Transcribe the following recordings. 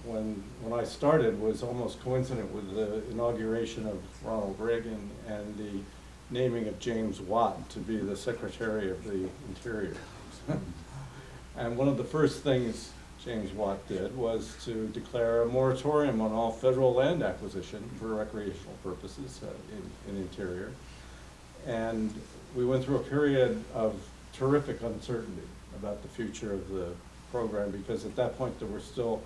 When I started was almost coincident with the inauguration of Ronald Reagan and the naming of James Watt to be the Secretary of the Interior. And one of the first things James Watt did was to declare a moratorium on all federal land acquisition for recreational purposes in Interior. And we went through a period of terrific uncertainty about the future of the program, because at that point there were still,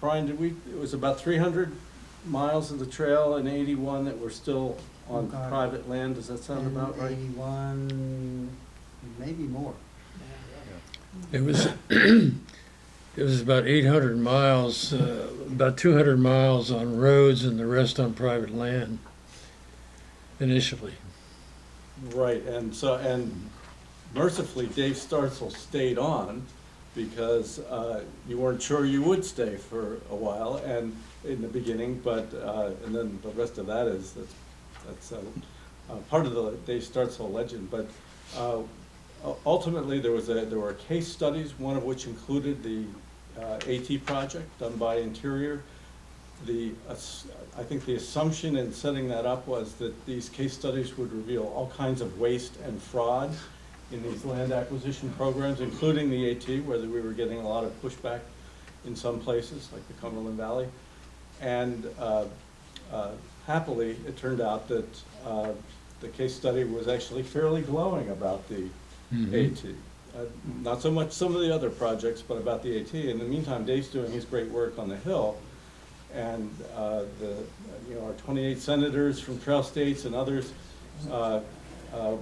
Brian, it was about 300 miles of the trail in 81 that were still on private land. Does that sound about right? 81, maybe more. It was it was about 800 miles, about 200 miles on roads and the rest on private land initially. Right, and mercifully Dave Startzel stayed on because you weren't sure you would stay for a while and in the beginning, but and then the rest of that is that's part of the Dave Startzel legend. But ultimately there were case studies, one of which included the AT project done by Interior. I think the assumption in setting that up was that these case studies would reveal all kinds of waste and fraud in these land acquisition programs, including the AT, where we were getting a lot of pushback in some places, like the Cumberland Valley. And happily, it turned out that the case study was actually fairly glowing about the AT. Not so much some of the other projects, but about the AT. In the meantime, Dave's doing his great work on the Hill, and our 28 senators from trail states and others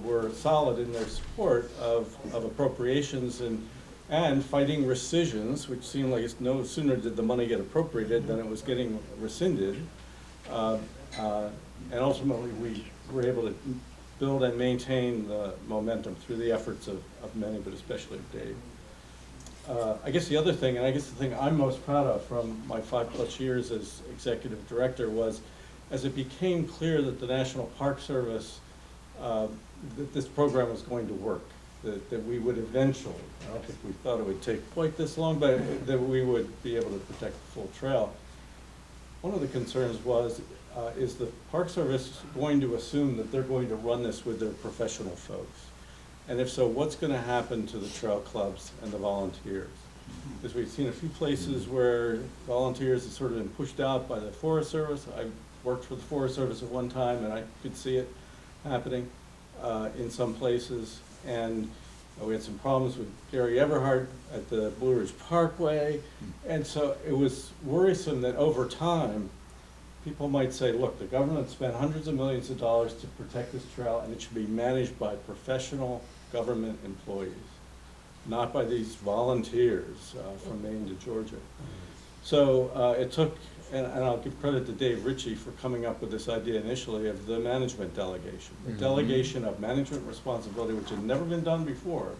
were solid in their support of appropriations and fighting rescissions, which seemed like it's no sooner did the money get appropriated than it was getting rescinded. And ultimately, we were able to build and maintain the momentum through the efforts of many, but especially of Dave. I guess the other thing, and I guess the thing I'm most proud of from my 5+ years as executive director, was as it became clear that the National Park Service, that this program was going to work, that we would eventually, I don't think we thought it would take quite this long, but that we would be able to protect the full trail. One of the concerns was, is the Park Service going to assume that they're going to run this with their professional folks? And if so, what's going to happen to the trail clubs and the volunteers? Because we've seen a few places where volunteers have sort of been pushed out by the Forest Service. I worked for the Forest Service at one time, and I could see it happening in some places. And we had some problems with Gary Everhart at the Blue Ridge Parkway. And so it was worrisome that over time, people might say, look, the government spent hundreds of millions of dollars to protect this trail, and it should be managed by professional government employees, not by these volunteers from Maine to Georgia. So it took, and I'll give credit to Dave Ritchie for coming up with this idea initially of the management delegation, the delegation of management responsibility, which had never been done before,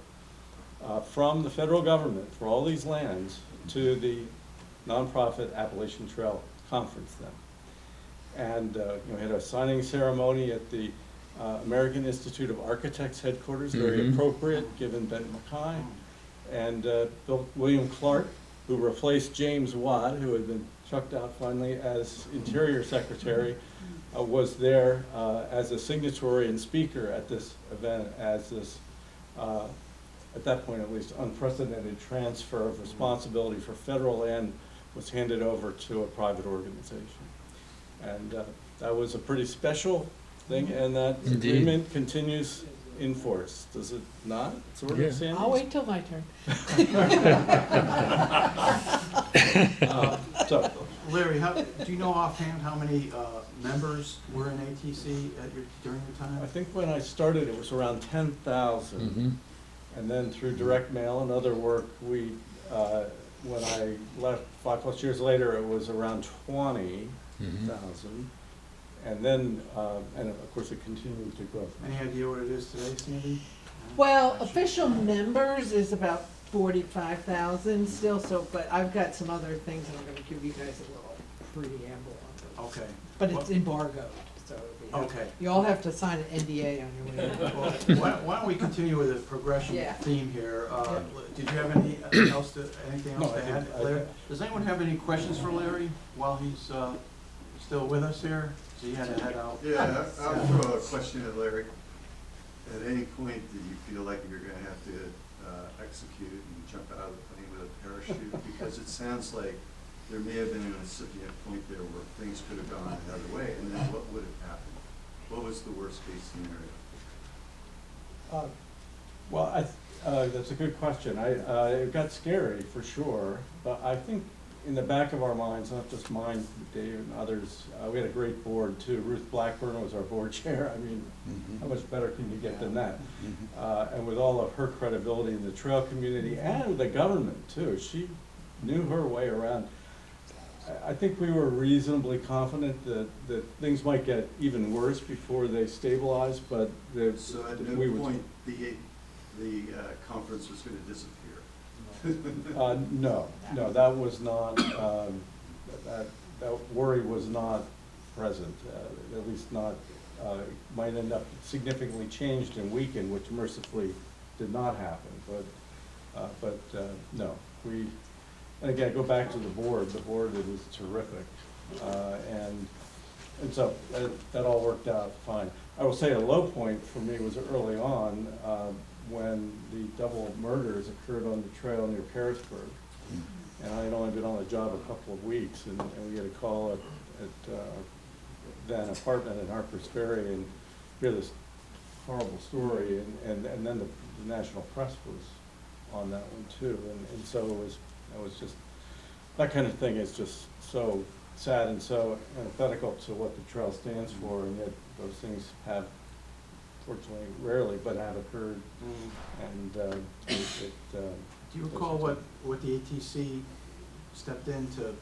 from the federal government for all these lands to the nonprofit Appalachian Trail Conference then. And we had a signing ceremony at the American Institute of Architects headquarters, very appropriate given Ben Mackay. And William Clark, who replaced James Watt, who had been chucked out finally as Interior Secretary, was there as a signatory and speaker at this event, as this, at that point at least, unprecedented transfer of responsibility for federal land was handed over to a private organization. And that was a pretty special thing, and that agreement continues in force, does it not? Sort of, Sandy? I'll wait till my turn. So, Larry, do you know offhand how many members were in ATC during your time? I think when I started, it was around 10,000, and then through direct mail and other work, we, when I left 5+ years later, it was around 20,000. And then, and of course, it continued to grow. Any idea what it is today, Sandy? Well, official members is about 45,000 still, so, but I've got some other things, and I'm gonna give you guys a little preamble on those. Okay. But it's embargoed, so it'll be. Okay. You all have to sign an NDA on your way. Well, why don't we continue with the progression Yeah. theme here? Yeah. Did you have anything else to No, I add, think- Larry? Does anyone have any questions for Larry while he's still with us here? So he had to head out. Yeah, I'll throw a question at Larry. At any point, do you feel like you're gonna have to execute and jump out of the plane with a parachute? Because it sounds like there may have been an incipient point there where things could have gone another way, and then what would have happened? What was the worst case scenario? Well, that's a good question. It got scary for sure, but I think in the back of our minds, not just mine, Dave and others, we had a great board too. Ruth Blackburn was our board chair. I mean, how much better can you get than that? And with all of her credibility in the trail community and with the government too, she knew her way around. I think we were reasonably confident that things might get even worse before they stabilize, but So at we no would. point, the conference was gonna disappear? No, that was not, that worry was not present, at least not, might end up significantly changed and weakened, which mercifully did not happen, but no, and again, go back to the board it was terrific, and so that all worked out fine. I will say a low point for me was early on, when the double murders occurred on the trail near Pearisburg. And I had only been on the job a couple of weeks, and we had a call at then apartment in Harper's Ferry, and hear this horrible story, and then the national press was on that one too, and so it was just, that kind of thing is just so sad and so antithetical to what the trail stands for, and yet those things have, fortunately, rarely, but have occurred, and Do you recall what the ATC stepped in to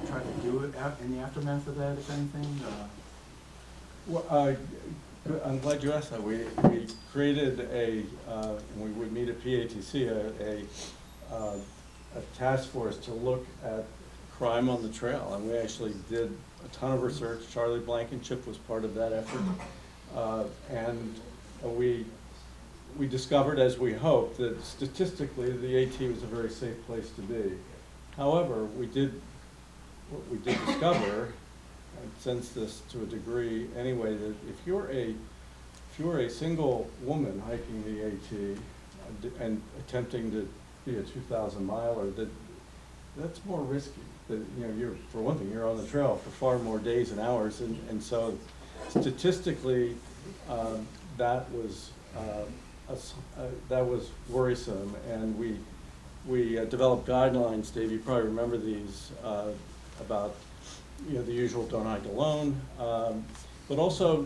try to do it in the aftermath of that, if anything? Well, I'm glad you asked that. We created and we would meet at PATC, a task force to look at crime on the trail, and we actually did a ton of research. Charlie Blankenship was part of that effort, and we discovered, as we hoped, that statistically the AT was a very safe place to be. However, what we did discover, and sense this to a degree anyway, that if you're a single woman hiking the AT and attempting to be a 2,000 miler, that's more risky. That, for one thing, you're on the trail for far more days and hours, and so statistically, that was worrisome, and we developed guidelines. Dave, you probably remember these, about the usual don't hike alone, but also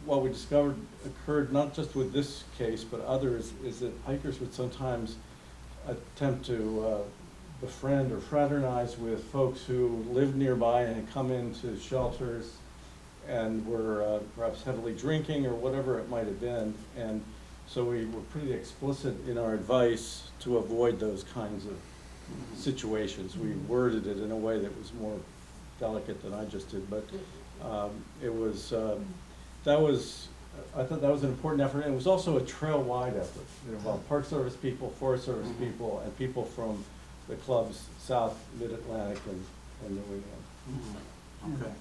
what we discovered occurred not just with this case but others, is that hikers would sometimes attempt to befriend or fraternize with folks who lived nearby and had come into shelters and were perhaps heavily drinking or whatever it might have been. And so we were pretty explicit in our advice to avoid those kinds of situations. We worded it in a way that was more delicate than I just did, but it was, I thought that was an important effort, and it was also a trail-wide effort. It involved Park Service people, Forest Service people, and people from the clubs South, Mid-Atlantic, and New England. Okay.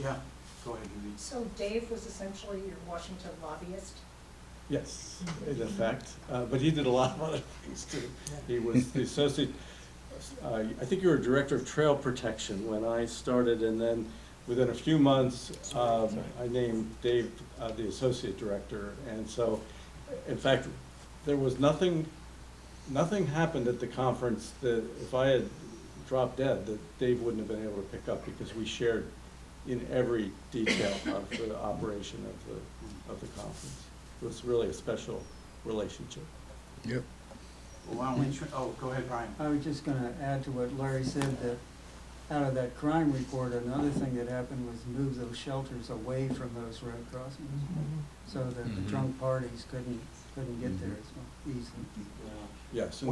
Yeah, go ahead, Judy. So Dave was essentially your Washington lobbyist? Yes, in effect, but he did a lot of other things too. He was the associate, I think you were director of trail protection when I started, and then within a few months, I named Dave the associate director. And so, in fact, there was nothing happened at the conference that if I had dropped dead, that Dave wouldn't have been able to pick up, because we shared in every detail of the operation of the conference. It was really a special relationship. Yep. Well, why don't we, go ahead, Brian. I was just gonna add to what Larry said, that out of that crime report, another thing that happened was move those shelters away from those road crossings, so that the drunk parties couldn't get there as easily. Yes, and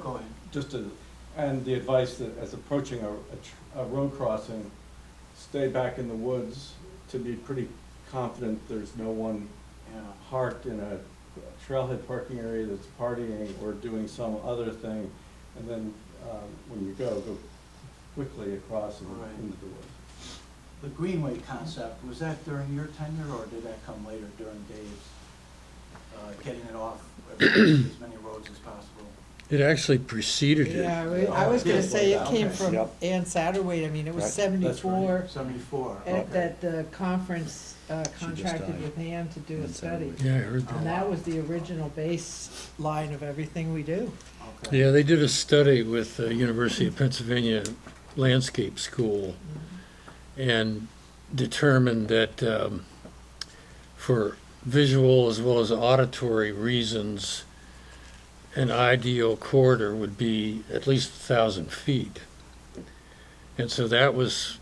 Go ahead. and the advice that as approaching a road crossing, stay back in the woods to be pretty confident there's no one parked in a trailhead parking area that's partying or doing some other thing, and then when you go quickly across and Right. into the woods. The Greenway concept, was that during your tenure, or did that come later during Dave's? Getting it off as many roads as possible? It actually preceded it. Yeah, I was gonna say it came Okay. from Yep. Ann Satterwhite, I mean, it was Right. '74, 74, at okay. that the conference contracted died. with Ann to do a Ann study. Satterwhite. Yeah, I heard And that. that was the original baseline of everything we do. Okay. Yeah, they did a study with the University of Pennsylvania Landscape School and determined that for visual as well as auditory reasons, an ideal corridor would be at least 1,000 feet. And so that was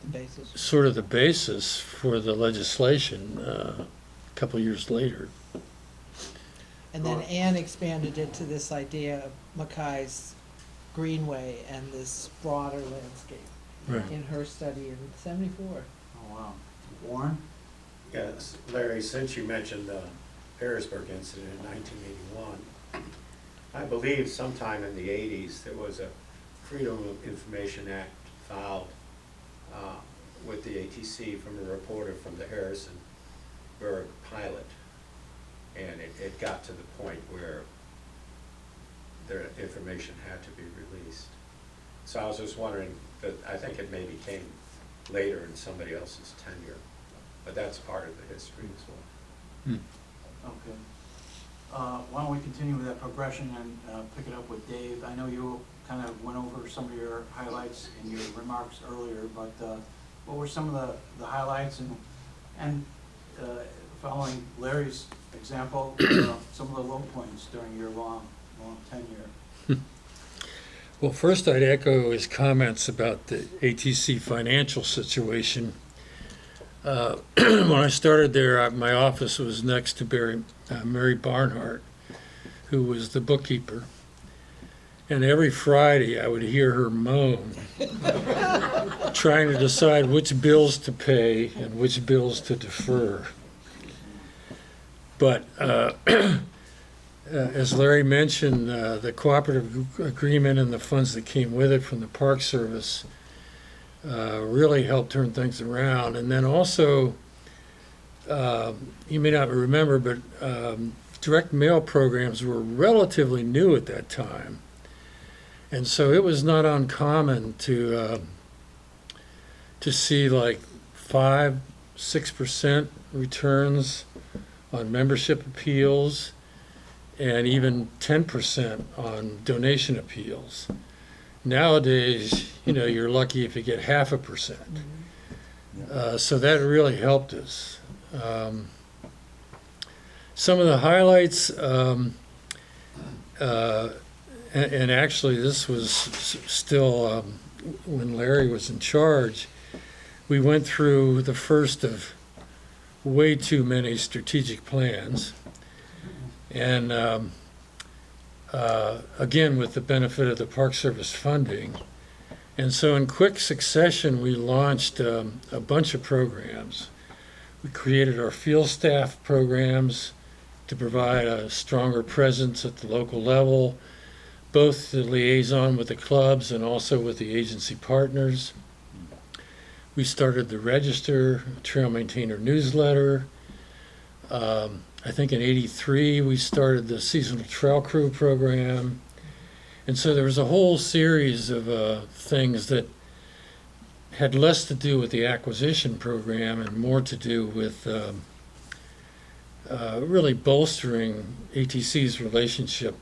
The basis. sort of the basis for the legislation a couple years later. And then Ann expanded it to this idea of Mackay's Greenway and this broader landscape Right. in her study in '74. Oh, wow. Warren? Yes, Larry, since you mentioned the Harrisburg incident in 1981, I believe sometime in the 80s, there was a Freedom of Information Act filed with the ATC from a reporter from the Harrisonburg pilot. And it got to the point where their information had to be released. So I was just wondering, that I think it maybe came later in somebody else's tenure, but that's part of the history as well. Okay. Why don't we continue with that progression and pick it up with Dave? I know you kind of went over some of your highlights in your remarks earlier, but what were some of the highlights and following Larry's example, some of the low points during your long tenure? Well, first I'd echo his comments about the ATC financial situation. When I started there, my office was next to Mary Barnhart, who was the bookkeeper. And every Friday I would hear her moan, trying to decide which bills to pay and which bills to defer. But as Larry mentioned, the cooperative agreement and the funds that came with it from the Park Service really helped turn things around. And then also, you may not remember, but direct mail programs were relatively new at that time. And so it was not uncommon to see like 5-6% returns on membership appeals, and even 10% on donation appeals. Nowadays, you're lucky if you get 0.5%. So that really helped us. Some of the highlights, and actually this was still when Larry was in charge, we went through the first of way too many strategic plans. And again, with the benefit of the Park Service funding. And so in quick succession, we launched a bunch of programs. We created our field staff programs to provide a stronger presence at the local level, both the liaison with the clubs and also with the agency partners. We started the Register Trail Maintainer newsletter. I think in '83 we started the Seasonal Trail Crew program. And so there was a whole series of things that had less to do with the acquisition program and more to do with really bolstering ATC's relationship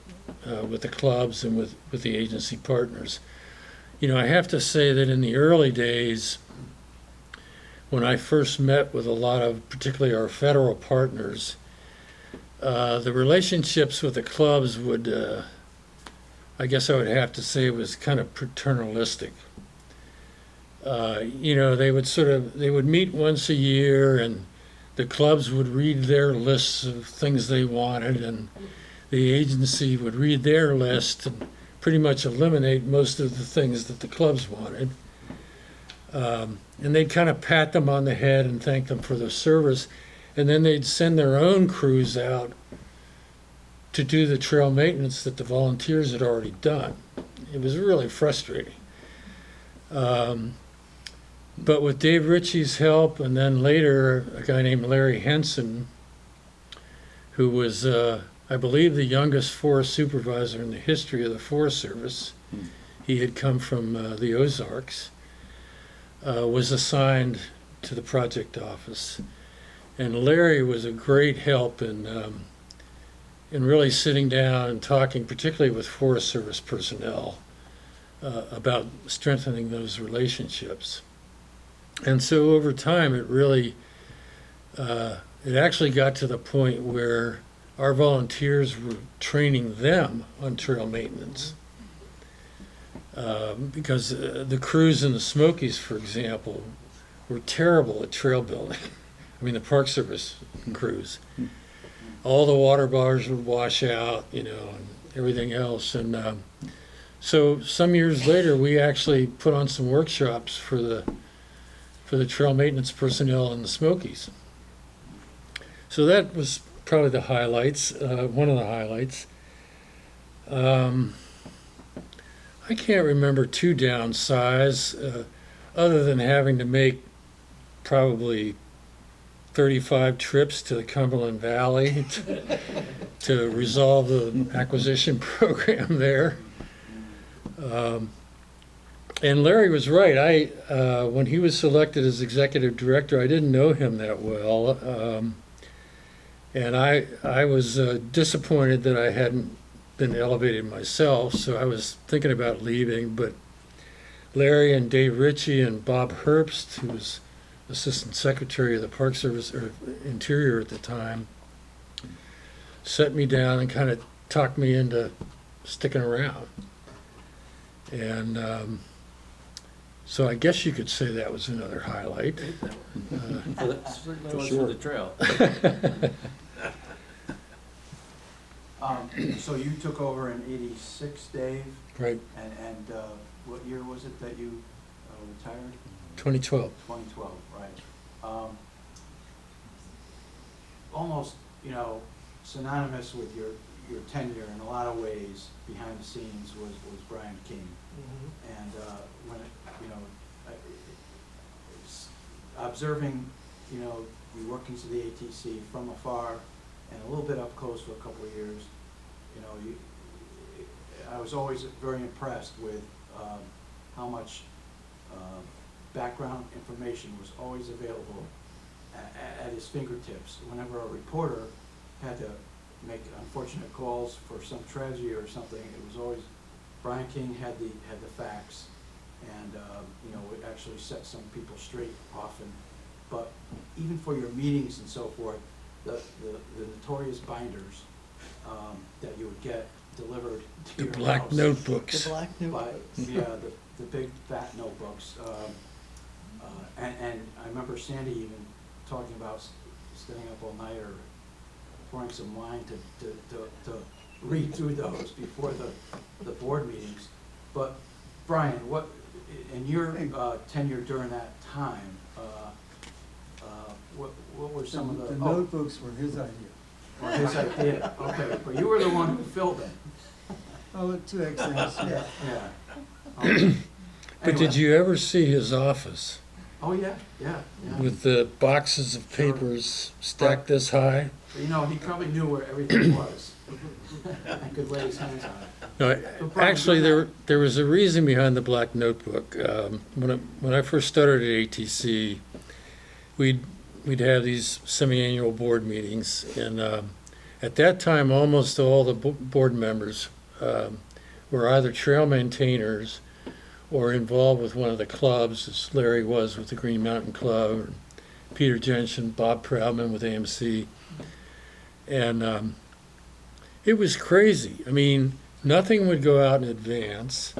with the clubs and with the agency partners. I have to say that in the early days, when I first met with a lot of, particularly our federal partners, the relationships with the clubs would, I guess I would have to say, was kind of paternalistic. They would meet once a year, and the clubs would read their lists of things they wanted, and the agency would read their list and pretty much eliminate most of the things that the clubs wanted. And they'd kind of pat them on the head and thank them for their service. And then they'd send their own crews out to do the trail maintenance that the volunteers had already done. It was really frustrating. But with Dave Ritchie's help, and then later a guy named Larry Henson, who was, I believe, the youngest forest supervisor in the history of the Forest Service. He had come from the Ozarks, was assigned to the project office. And Larry was a great help in really sitting down and talking, particularly with Forest Service personnel, about strengthening those relationships. And so over time, it really, it actually got to the point where our volunteers were training them on trail maintenance. Because the crews in the Smokies, for example, were terrible at trail building. I mean, the Park Service crews. All the water bars would wash out, and everything else. And so some years later, we actually put on some workshops for the trail maintenance personnel in the Smokies. So that was probably the highlights, one of the highlights. I can't remember two downsides, other than having to make probably 35 trips to the Cumberland Valley to resolve the acquisition program there. And Larry was right. When he was selected as executive director, I didn't know him that well. And I was disappointed that I hadn't been elevated myself, so I was thinking about leaving. But Larry and Dave Ritchie and Bob Herbst, who was Assistant Secretary of the Park Service, or Interior at the time, set me down and kind of talked me into sticking around. And so I guess you could say that was another highlight. For the trail. So you took over in '86, Dave, Right, and what year was it that you retired? 2012. 2012, right. Almost, synonymous with your tenure in a lot of ways behind the scenes was Brian King. And when observing, you working to the ATC from afar and a little bit up close for a couple of years, I was always very impressed with how much background information was always available at his fingertips. Whenever a reporter had to make unfortunate calls for some tragedy or something, it was always Brian King had the facts, and it actually set some people straight often. But even for your meetings and so forth, the notorious binders that you would get delivered to The your black house. notebooks. The black notebooks. Yeah, the big fat notebooks. And I remember Sandy even talking about staying up all night or pouring some wine to read through those before the board meetings. But Brian, what in your tenure during that time, what were some of the notebooks were his idea. or his idea? Okay, but you were the one who filled them. Oh, to excess, yeah. Yeah. Okay. But Anyway. did you ever see his office Oh yeah. with the boxes of papers stacked this high? He probably knew where everything was and could lay his hands on it. No, But Brian, actually, go there was a reason behind the black notebook. When I first started at ATC, we'd have these semi-annual board meetings, and at that time, almost all the board members were either trail maintainers or involved with one of the clubs, as Larry was with the Green Mountain Club, or Peter Jensen, Bob Proudman with AMC. And it was crazy. I mean, nothing would go out in advance.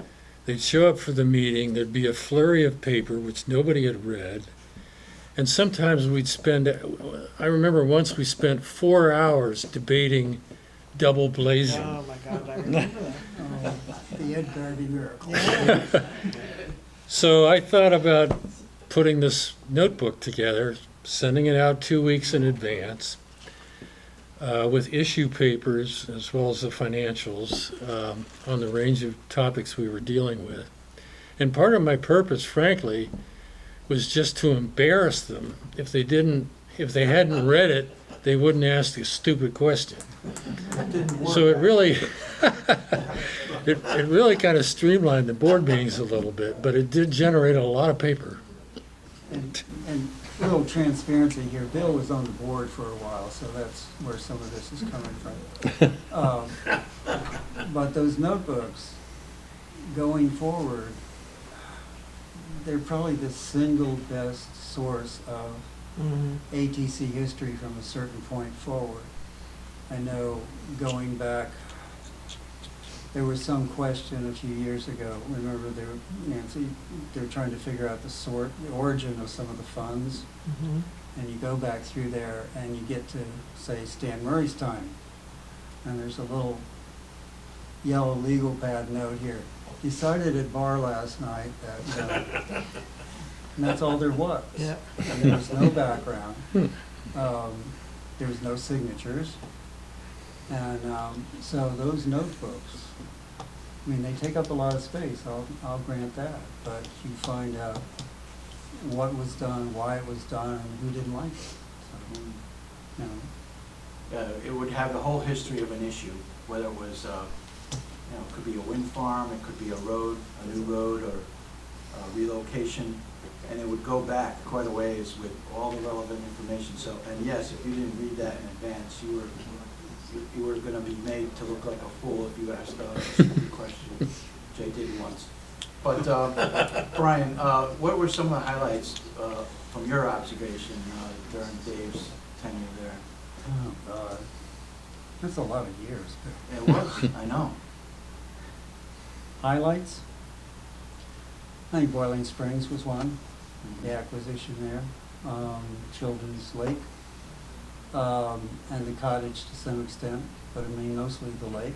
They'd show up for the meeting. There'd be a flurry of paper, which nobody had read. And sometimes we'd spend, I remember once we spent 4 hours debating double blazing. Oh my God, I remember that. The Ed Garvey miracle. Yeah. So I thought about putting this notebook together, sending it out 2 weeks in advance, with issue papers as well as the financials on the range of topics we were dealing with. And part of my purpose, frankly, was just to embarrass them. If they hadn't read it, they wouldn't ask a stupid question. That didn't work. So it really, it really kind of streamlined the board meetings a little bit, but it did generate a lot of paper. And a little transparency here, Bill was on the board for a while, so that's where some of this is coming from. But those notebooks, going forward, they're probably the single best source of ATC history from a certain point forward. I know going back, there was some question a few years ago, remember Nancy, they were trying to figure out the origin of some of the funds. And you go back through there and you get to, say, Stan Murray's time. And there's a little yellow legal pad note here. Decided at bar last night that, and that's all there was. Yeah. And there was no background. There was no signatures. And so those notebooks, I mean, they take up a lot of space, I'll grant that. But you find out what was done, why it was done, and who didn't like it. So, you know. It would have the whole history of an issue, whether it was, it could be a wind farm, it could be a road, a new road, or relocation, and it would go back quite a ways with all the relevant information. So, and yes, if you didn't read that in advance, you were going to be made to look like a fool if you asked a stupid question. Jay did once. But Brian, what were some of the highlights from your observation during Dave's tenure there? Oh, God. That's a lot of years. It was, I know. Highlights? I think Boiling Springs was one, the acquisition there. Children's Lake, and the cottage to some extent, but I mean mostly the lake.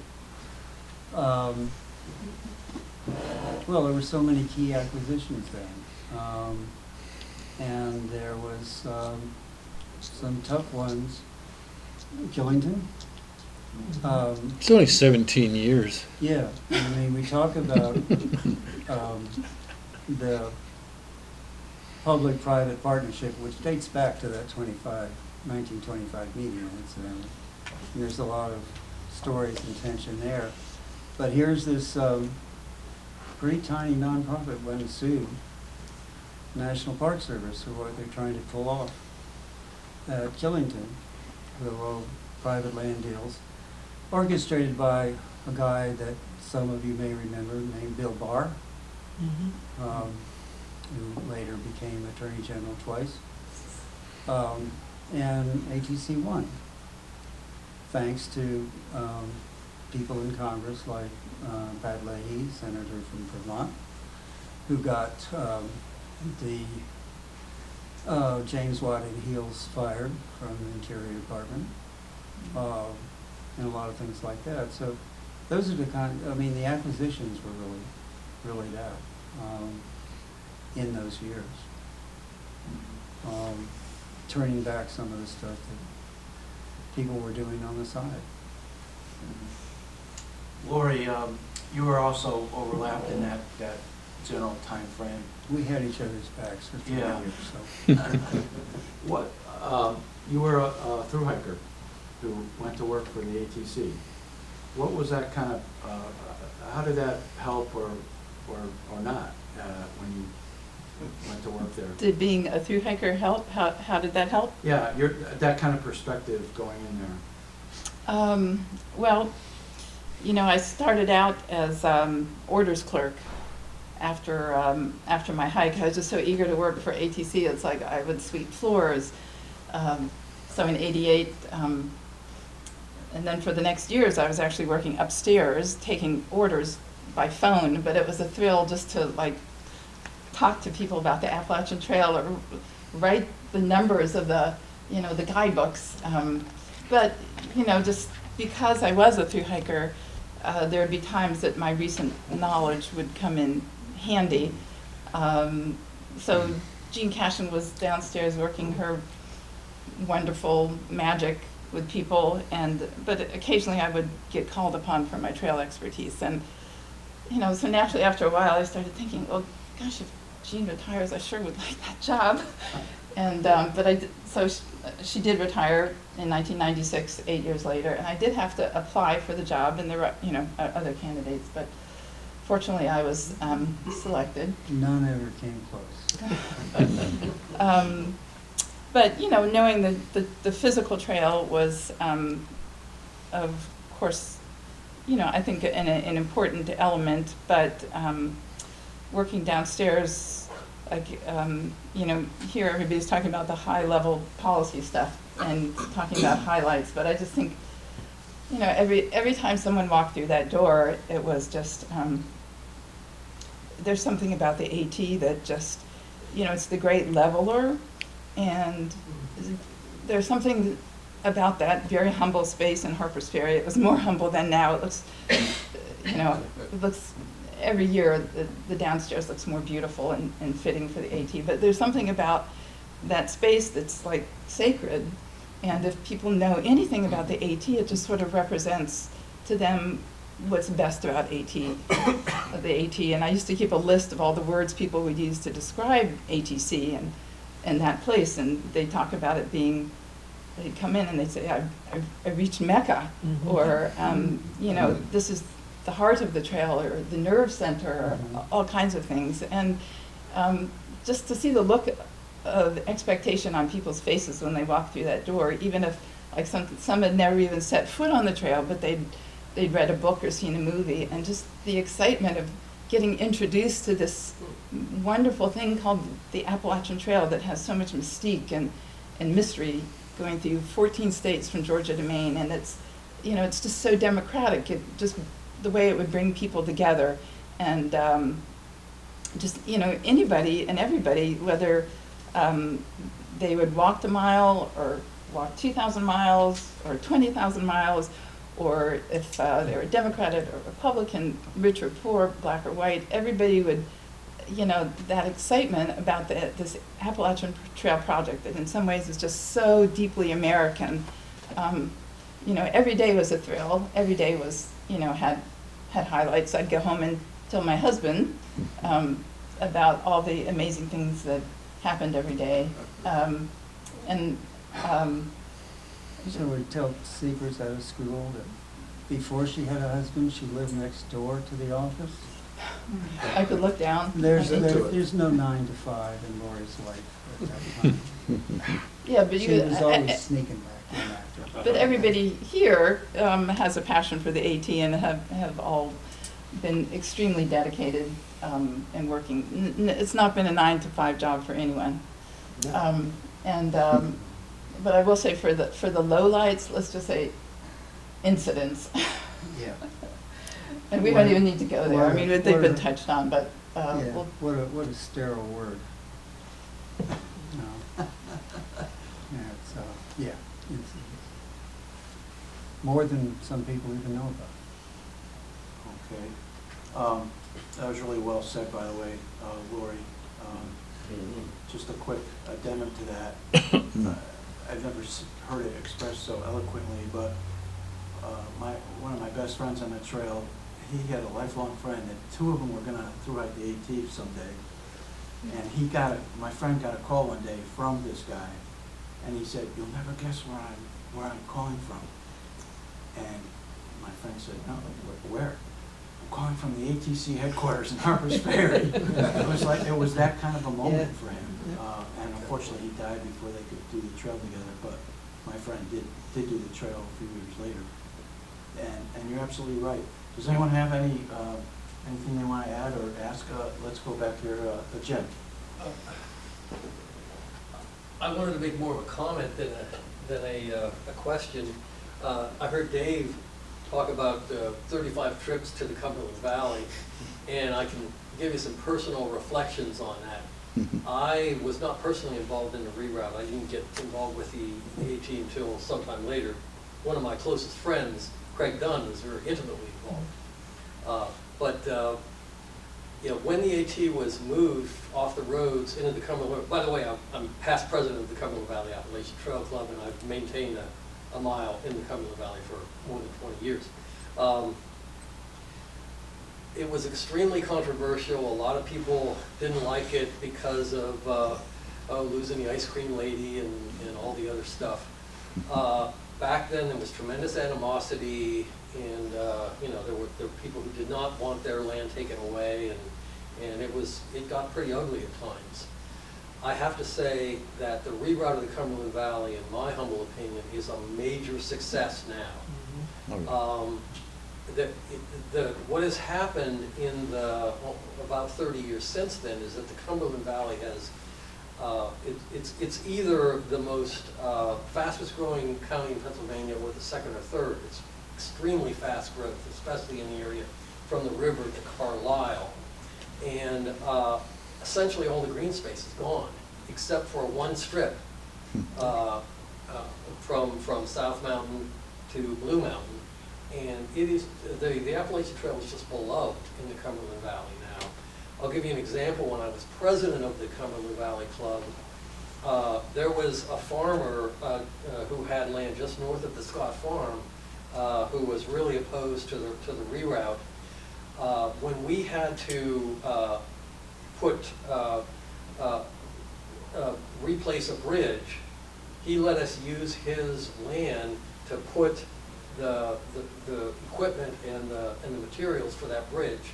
Well, there were so many key acquisitions then. And there was some tough ones. Killington. It's only 17 years. Yeah, I mean, we talk about the public-private partnership, which dates back to that 1925 meeting, incidentally. And there's a lot of stories and tension there. But here's this pretty tiny nonprofit went and sued National Park Service for what they're trying to pull off at Killington, the little private land deals, orchestrated by a guy that some of you may remember named Bill Barr, who later became Attorney General twice. And ATC won, thanks to people in Congress like Pat Leahy, Senator from Vermont, who got the James Wadding Heels fired from the Interior Department, and a lot of things like that. So those are the the acquisitions were really that in those years. Turning back some of the stuff that people were doing on the side. Lori, you were also overlapped in that general time frame. We had each other's backs for 3 Yeah. years, so. What, you were a thru hiker who went to work for the ATC. What was that kind of, how did that help or not when you went to work there? Did being a thru hiker help? How did that help? Yeah, that kind of perspective going in there. Well, I started out as orders clerk after my hike. I was just so eager to work for ATC. It's like I would sweep floors. So in '88, and then for the next years, I was actually working upstairs, taking orders by phone. But it was a thrill just to talk to people about the Appalachian Trail or write the numbers of the guidebooks. But just because I was a thru hiker, there would be times that my recent knowledge would come in handy. So Jean Cashin was downstairs working her wonderful magic with people, but occasionally I would get called upon for my trail expertise. And, so naturally after a while I started thinking, well, gosh, if Jean retires, I sure would like that job. And, so she did retire in 1996, 8 years later, and I did have to apply for the job, and there were, other candidates, but fortunately I was selected. None ever came close. But, knowing the physical trail was, of course, I think an important element, but working downstairs, like, here everybody's talking about the high-level policy stuff and talking about highlights, but I just think, every time someone walked through that door, it was just, there's something about the AT that just, it's the great leveler, and there's something about that very humble space in Harper's Ferry. It was more humble than now. It looks, it looks, every year the downstairs looks more beautiful and fitting for the AT, but there's something about that space that's like sacred, and if people know anything about the AT, it just sort of represents to them what's best about the AT. And I used to keep a list of all the words people would use to describe ATC and that place, and they talk about it being, they'd come in and they'd say, I reached Mecca, or, this is the heart of the trail, or the nerve center, or all kinds of things. And just to see the look of expectation on people's faces when they walk through that door, even if like some had never even set foot on the trail, but they'd read a book or seen a movie, and just the excitement of getting introduced to this wonderful thing called the Appalachian Trail that has so much mystique and mystery, going through 14 states from Georgia to Maine, and it's just so democratic. It just the way it would bring people together, and just anybody and everybody, whether they would walk the mile or walk 2,000 miles or 20,000 miles, or if they were Democratic or Republican, rich or poor, black or white, everybody would, that excitement about this Appalachian Trail project that in some ways is just so deeply American. Every day was a thrill. Every day was, had highlights. I'd go home and tell my husband about all the amazing things that happened every day. So we tell secrets out of school that before she had a husband, she lived next door to the office. I could look down. There's no 9 to 5 in Lori's life at that time. Yeah, but She was always sneaking back in after. But everybody here has a passion for the AT and have all been extremely dedicated and working. It's not been a 9 to 5 job for anyone. But I will say for the lowlights, let's just say incidents. Yeah. And we don't even need to go there. I mean, they've been touched on, but Yeah, we'll, what a sterile word. No. Yeah, it's, it's more than some people even know about. Okay. That was really well said, by the way, Lori. Just a quick addendum to that. I've never heard it expressed so eloquently, but one of my best friends on the trail, he had a lifelong friend, and two of them were gonna throughout the AT someday. And my friend got a call one day from this guy, and he said, "You'll never guess where I'm calling from." And my friend said, "No, where?" "I'm calling from the ATC headquarters in Harper's Ferry." It was that kind of a moment for him. And unfortunately, he died before they could do the trail together, but my friend did do the trail a few years later. And you're absolutely right. Does anyone have anything they want to add or ask? Let's go back here, Jim. I wanted to make more of a comment than a question. I heard Dave talk about 35 trips to the Cumberland Valley, and I can give you some personal reflections on that. I was not personally involved in the reroute. I didn't get involved with the AT until sometime later. One of my closest friends, Craig Dunn, was very intimately involved. But when the AT was moved off the roads into the Cumberland, by the way, I'm past president of the Cumberland Valley Appalachian Trail Club, and I've maintained a mile in the Cumberland Valley for more than 20 years. It was extremely controversial. A lot of people didn't like it because of losing the ice cream lady and all the other stuff. Back then, there was tremendous animosity, and there were people who did not want their land taken away, and it got pretty ugly at times. I have to say that the reroute of the Cumberland Valley, in my humble opinion, is a major success now. What has happened in the about 30 years since then is that the Cumberland Valley has it's either the most fastest growing county in Pennsylvania or the second or third. It's extremely fast growth, especially in the area from the river to Carlisle. And essentially all the green space is gone, except for one strip from South Mountain to Blue Mountain. And it is, the Appalachian Trail is just beloved in the Cumberland Valley now. I'll give you an example. When I was president of the Cumberland Valley Club, there was a farmer who had land just north of the Scott Farm who was really opposed to the reroute. When we had to replace a bridge, he let us use his land to put the equipment and the materials for that bridge.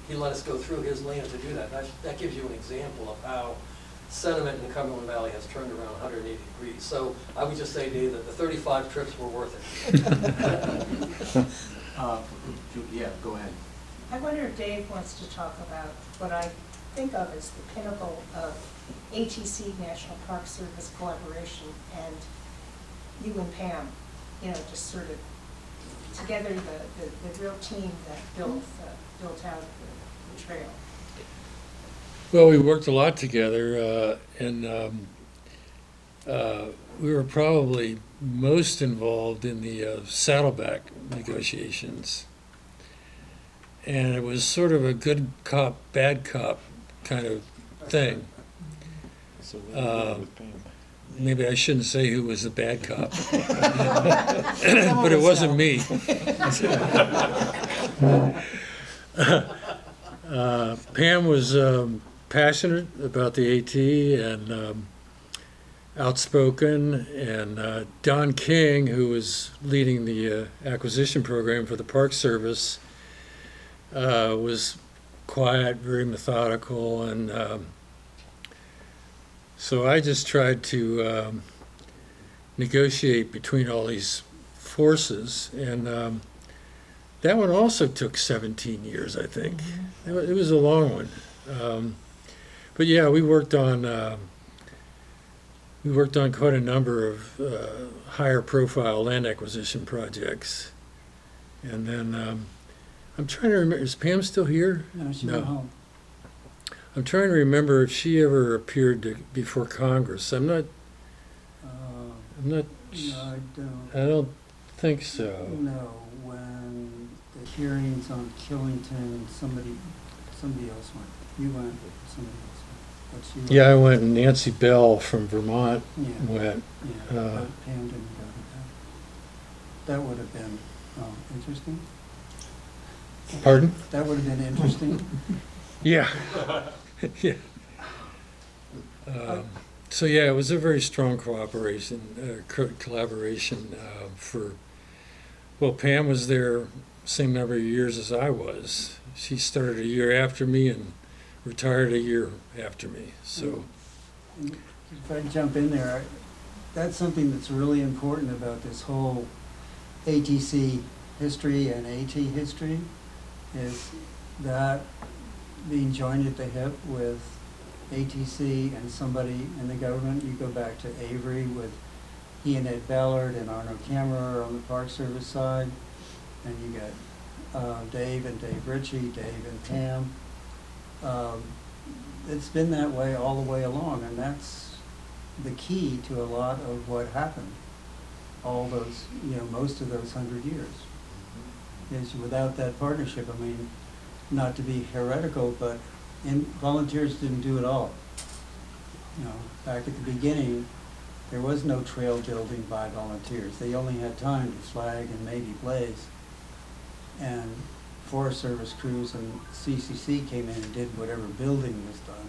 He let us go through his land to do that. That gives you an example of how sentiment in the Cumberland Valley has turned around 180 degrees. So I would just say, Dave, that the 35 trips were worth it. Yeah, go ahead. I wonder if Dave wants to talk about what I think of as the pinnacle of ATC National Park Service collaboration, and you and Pam, just sort of together the real team that built out the trail. Well, we worked a lot together, and we were probably most involved in the saddleback negotiations. And it was sort of a good cop, bad cop kind of thing. Maybe I shouldn't say who was the bad cop, but it wasn't me. Pam was passionate about the AT and outspoken, and Don King, who was leading the acquisition program for the Park Service, was quiet, very methodical, and so I just tried to negotiate between all these forces, and that one also took 17 years, I think. It was a long one, but yeah, we worked on quite a number of higher profile land acquisition projects, and then I'm trying to remember, is Pam still here? No, she went home. I'm trying to remember if she ever appeared before Congress. I'm not. No, I don't think so. No, when the hearings on Killington, somebody else went. You went, but somebody else went. But she Yeah, I went, and Nancy Bell from Vermont Yeah, went. yeah, but Pam didn't go to that. That would have been interesting. Pardon? That would have been interesting. Yeah. Yeah. So yeah, it was a very strong collaboration. Well, Pam was there same number of years as I was. She started a year after me and retired a year after me. So. If I can jump in there, that's something that's really important about this whole ATC history and AT history, is that being joined at the hip with ATC and somebody in the government. You go back to Avery with he and Ed Ballard and Arno Kammerer on the Park Service side, and you got Dave and Dave Ritchie, Dave and Pam. It's been that way all the way along, and that's the key to a lot of what happened. All those, most of those 100 years. Is without that partnership, I mean, not to be heretical, but volunteers didn't do it all. You know, back at the beginning, there was no trail building by volunteers. They only had time to flag and maybe blaze. And Forest Service crews and CCC came in and did whatever building was done.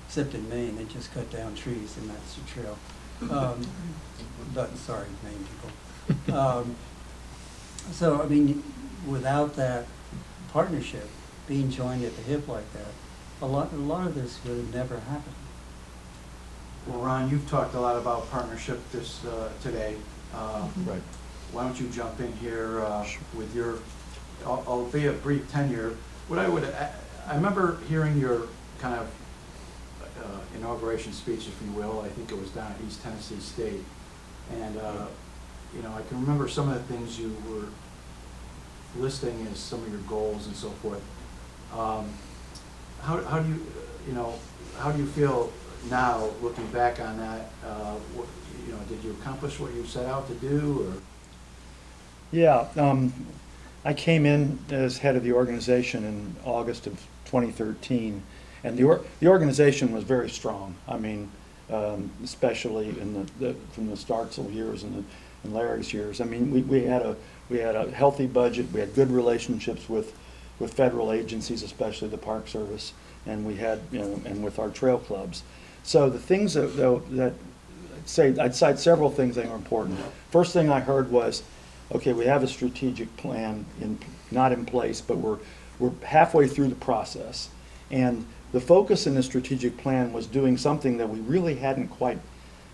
Except in Maine, they just cut down trees and that's the trail. But, sorry, Maine people. So, I mean, without that partnership, being joined at the hip like that, a lot of this would have never happened. Well, Ron, you've talked a lot about partnership this, today. Right. Why don't you jump in here with your, albeit brief tenure. What I remember hearing your kind of inauguration speech, if you will. I think it was down at East Tennessee State. And, you know, I can remember some of the things you were listing as some of your goals and so forth. How do you, you know, how do you feel now, looking back on that? You know, did you accomplish what you set out to do, or? Yeah, I came in as head of the organization in August of 2013, and the organization was very strong. I mean, especially in from the Startzel years and Larry's years. I mean, we had a healthy budget. We had good relationships with federal agencies, especially the Park Service, and we had, you know, and with our trail clubs. So the things that I'd cite several things that are important. First thing I heard was, okay, we have a strategic plan not in place, but we're halfway through the process. And the focus in the strategic plan was doing something that we really hadn't quite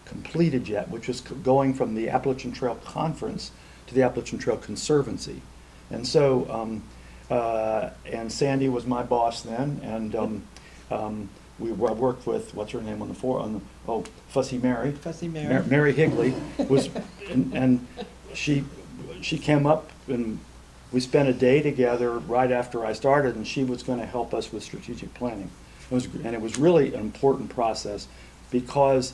completed yet, which was going from the Appalachian Trail Conference to the Appalachian Trail Conservancy. And so, and Sandy was my boss then, and I worked with, what's her name on the Fussy Mary. Fussy Mary. Mary Higley was, and she came up and we spent a day together right after I started, and she was going to help us with strategic planning. It was really an important process, because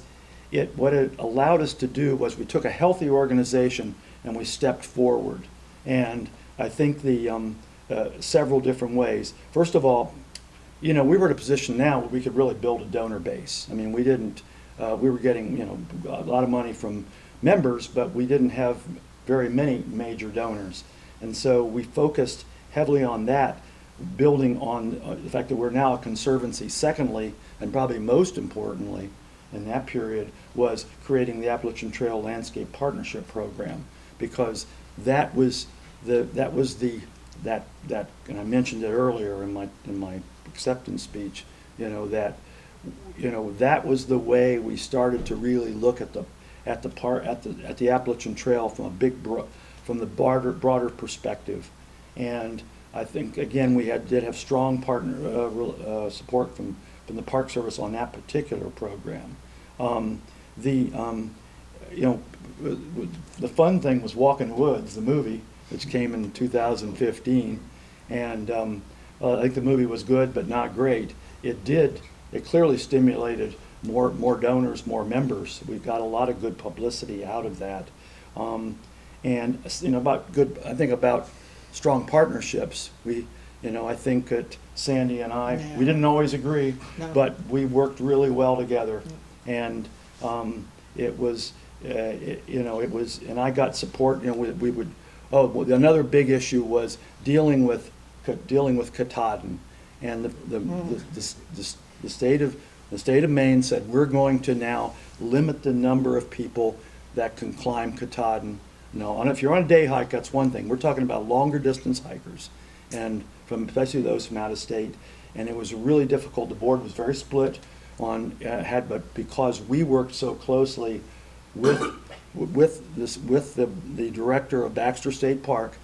what it allowed us to do was we took a healthy organization and we stepped forward. And I think several different ways. First of all, you know, we were in a position now where we could really build a donor base. I mean, we were getting, you know, a lot of money from members, but we didn't have very many major donors. And so we focused heavily on that, building on the fact that we're now a conservancy. Secondly, and probably most importantly in that period, was creating the Appalachian Trail Landscape Partnership Program, because that was and I mentioned it earlier in my acceptance speech, you know, that was the way we started to really look at the Appalachian Trail from the broader perspective. And I think, again, we did have strong partner support from the Park Service on that particular program. You know, the fun thing was Walking Woods, the movie, which came in 2015, and I think the movie was good but not great. It clearly stimulated more donors, more members. We got a lot of good publicity out of that. And you know, about strong partnerships. I think that Sandy and I, we didn't always agree, but we worked really well together. And it was, and I got support. You know, we would. Another big issue was dealing with Katahdin, and the state of Maine said, we're going to now limit the number of people that can climb Katahdin. No, and if you're on a day hike, that's one thing. We're talking about longer distance hikers, and especially those from out of state. And it was really difficult. The board was very split but because we worked so closely with the director of Baxter State Park,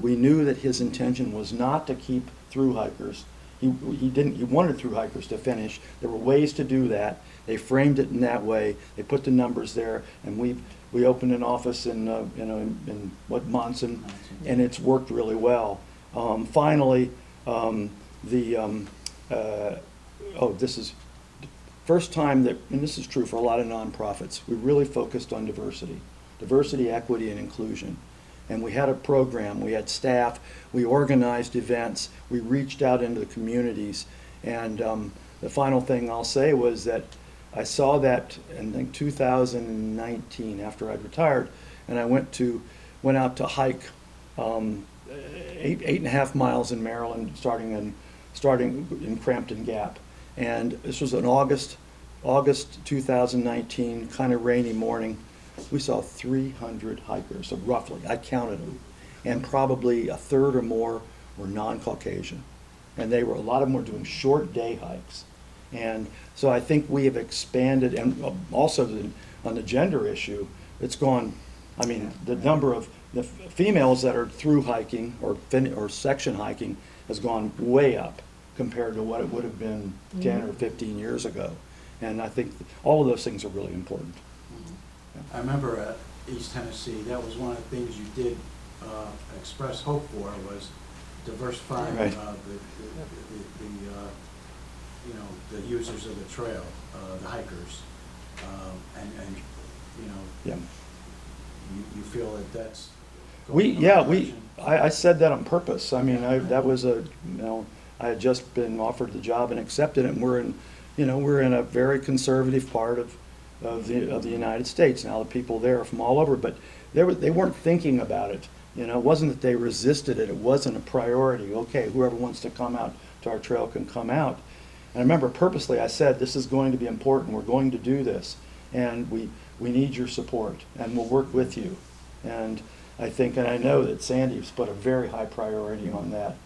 we knew that his intention was not to keep through hikers. He wanted through hikers to finish. There were ways to do that. They framed it in that way. They put the numbers there, and we opened an office in Monson, and it's worked really well. Finally, this is the first time that, and this is true for a lot of nonprofits, we really focused on diversity, equity, and inclusion. And we had a program, we had staff, we organized events, we reached out into the communities. And the final thing I'll say was that I saw that in, I think, 2019, after I'd retired, and I went out to hike 8.5 miles in Maryland, starting in Crampton Gap. And this was in August 2019, kind of rainy morning. We saw 300 hikers, so roughly, I counted them, and probably a third or more were non-Caucasian. And a lot of them were doing short day hikes. And so I think we have expanded, and also on the gender issue, it's gone, I mean, the number of the females that are through hiking or section hiking has gone way up compared to what it would have been 10 or 15 years ago. And I think all of those things are really important. I remember at East Tennessee, that was one of the things you did express hope for, was diversifying Right. you know, the users of the trail, the hikers, and you know, Yeah. you feel that that's going in the Yeah, right direction? I said that on purpose. I mean, that was I had just been offered the job and accepted it, and we're in a very conservative part of the United States. Now, the people there are from all over, but they weren't thinking about it. You know, it wasn't that they resisted it. It wasn't a priority. Okay, whoever wants to come out to our trail can come out. And I remember purposely I said, this is going to be important. We're going to do this, and we need your support, and we'll work with you. And I think, and I know that Sandy's put a very high priority on that,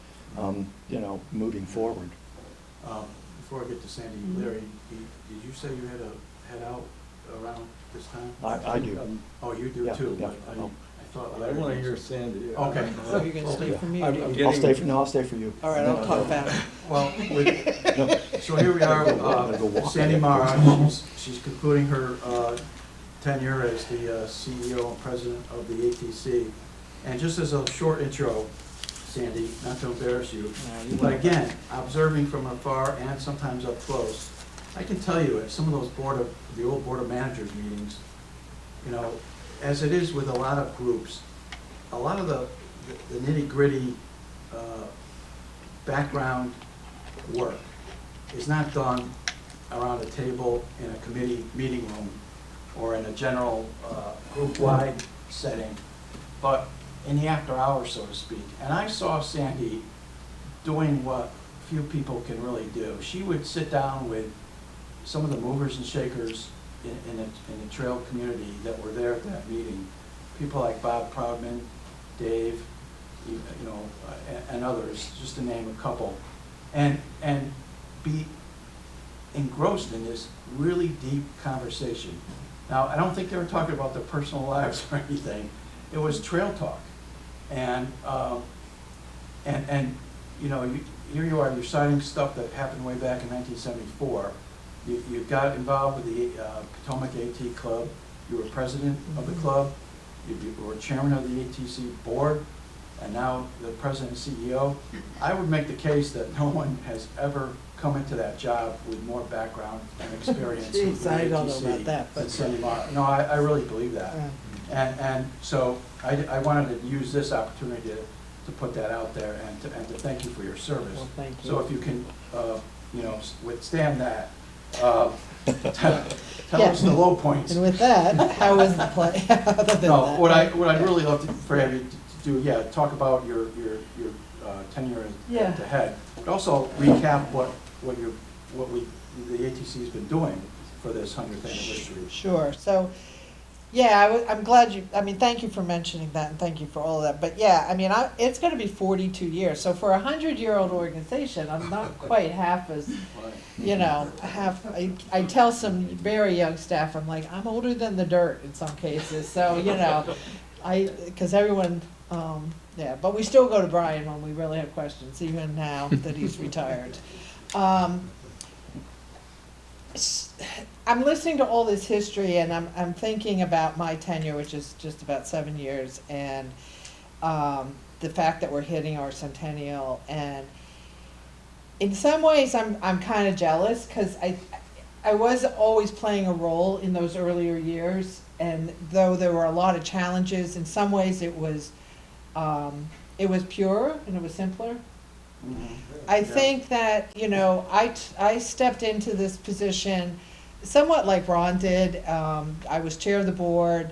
moving forward. Before I get to Sandy, Larry, did you say you had to head out around this time? I do. Oh, you do Yeah, too, yeah. but I thought. I want to hear Sandy. Okay. So you're gonna stay for me, or do you? I'll stay for you. All right, I'll talk about it. Well, so here we are, Sandy Mara, she's concluding her tenure as the CEO and president of the ATC. And just as a short intro, Sandy, not to embarrass you, but again, observing from afar and sometimes up close, I can tell you at some of those the old Board of Managers meetings, you know, as it is with a lot of groups, a lot of the nitty-gritty background work is not done around a table in a committee meeting room or in a general group-wide setting, but in the after hours, so to speak. And I saw Sandy doing what few people can really do. She would sit down with some of the movers and shakers in the trail community that were there at that meeting. People like Bob Proudman, Dave, and others, just to name a couple, and be engrossed in this really deep conversation. Now, I don't think they were talking about their personal lives or anything. It was trail talk, and here you are, you're citing stuff that happened way back in 1974. You got involved with the Potomac AT Club. You were president of the club. You were chairman of the ATC board, and now the president and CEO. I would make the case that no one has ever come into that job with more background and experience with the Jeez, I don't know ATC about that, than but. Sandy Mara. No, I really believe that. Yeah. And so I wanted to use this opportunity to put that out there and to thank you for your service. Well, thank you. So if you can, withstand that, tell us the low points. And with that, how was the play, other than No, that? what I'd really love for you to do, yeah, talk about your tenure Yeah. at the head, but also recap what the ATC's been doing for this 100th anniversary. Sure, so, yeah, I'm glad thank you for mentioning that, and thank you for all of that, but yeah, it's gonna be 42 years, so for a 100-year-old organization, I'm not quite half as, I tell some very young staff, I'm like, I'm older than the dirt in some cases, so, because everyone, but we still go to Brian when we really have questions, even now that he's retired. I'm listening to all this history, and I'm thinking about my tenure, which is just about 7 years, and the fact that we're hitting our centennial. And in some ways, I'm kind of jealous, because I was always playing a role in those earlier years, and though there were a lot of challenges, in some ways it was It was pure and it was simpler. I think that, you know, I stepped into this position somewhat like Ron did. I was chair of the board.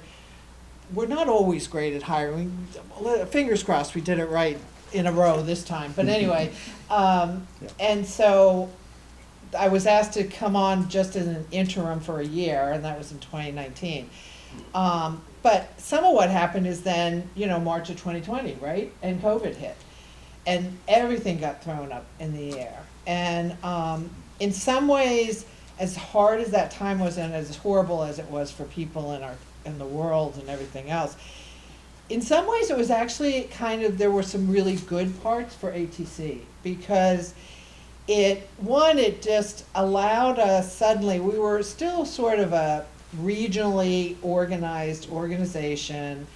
We're not always great at hiring. Fingers crossed we did it right in a row this time. But anyway, and so I was asked to come on just as an interim for a year, and that was in 2019. But some of what happened is then, you know, March of 2020, right? And COVID hit. And everything got thrown up in the air. And in some ways, as hard as that time was and as horrible as it was for people in the world and everything else, in some ways it was actually kind of, there were some really good parts for ATC, because it just allowed us suddenly, we were still sort of a regionally organized organization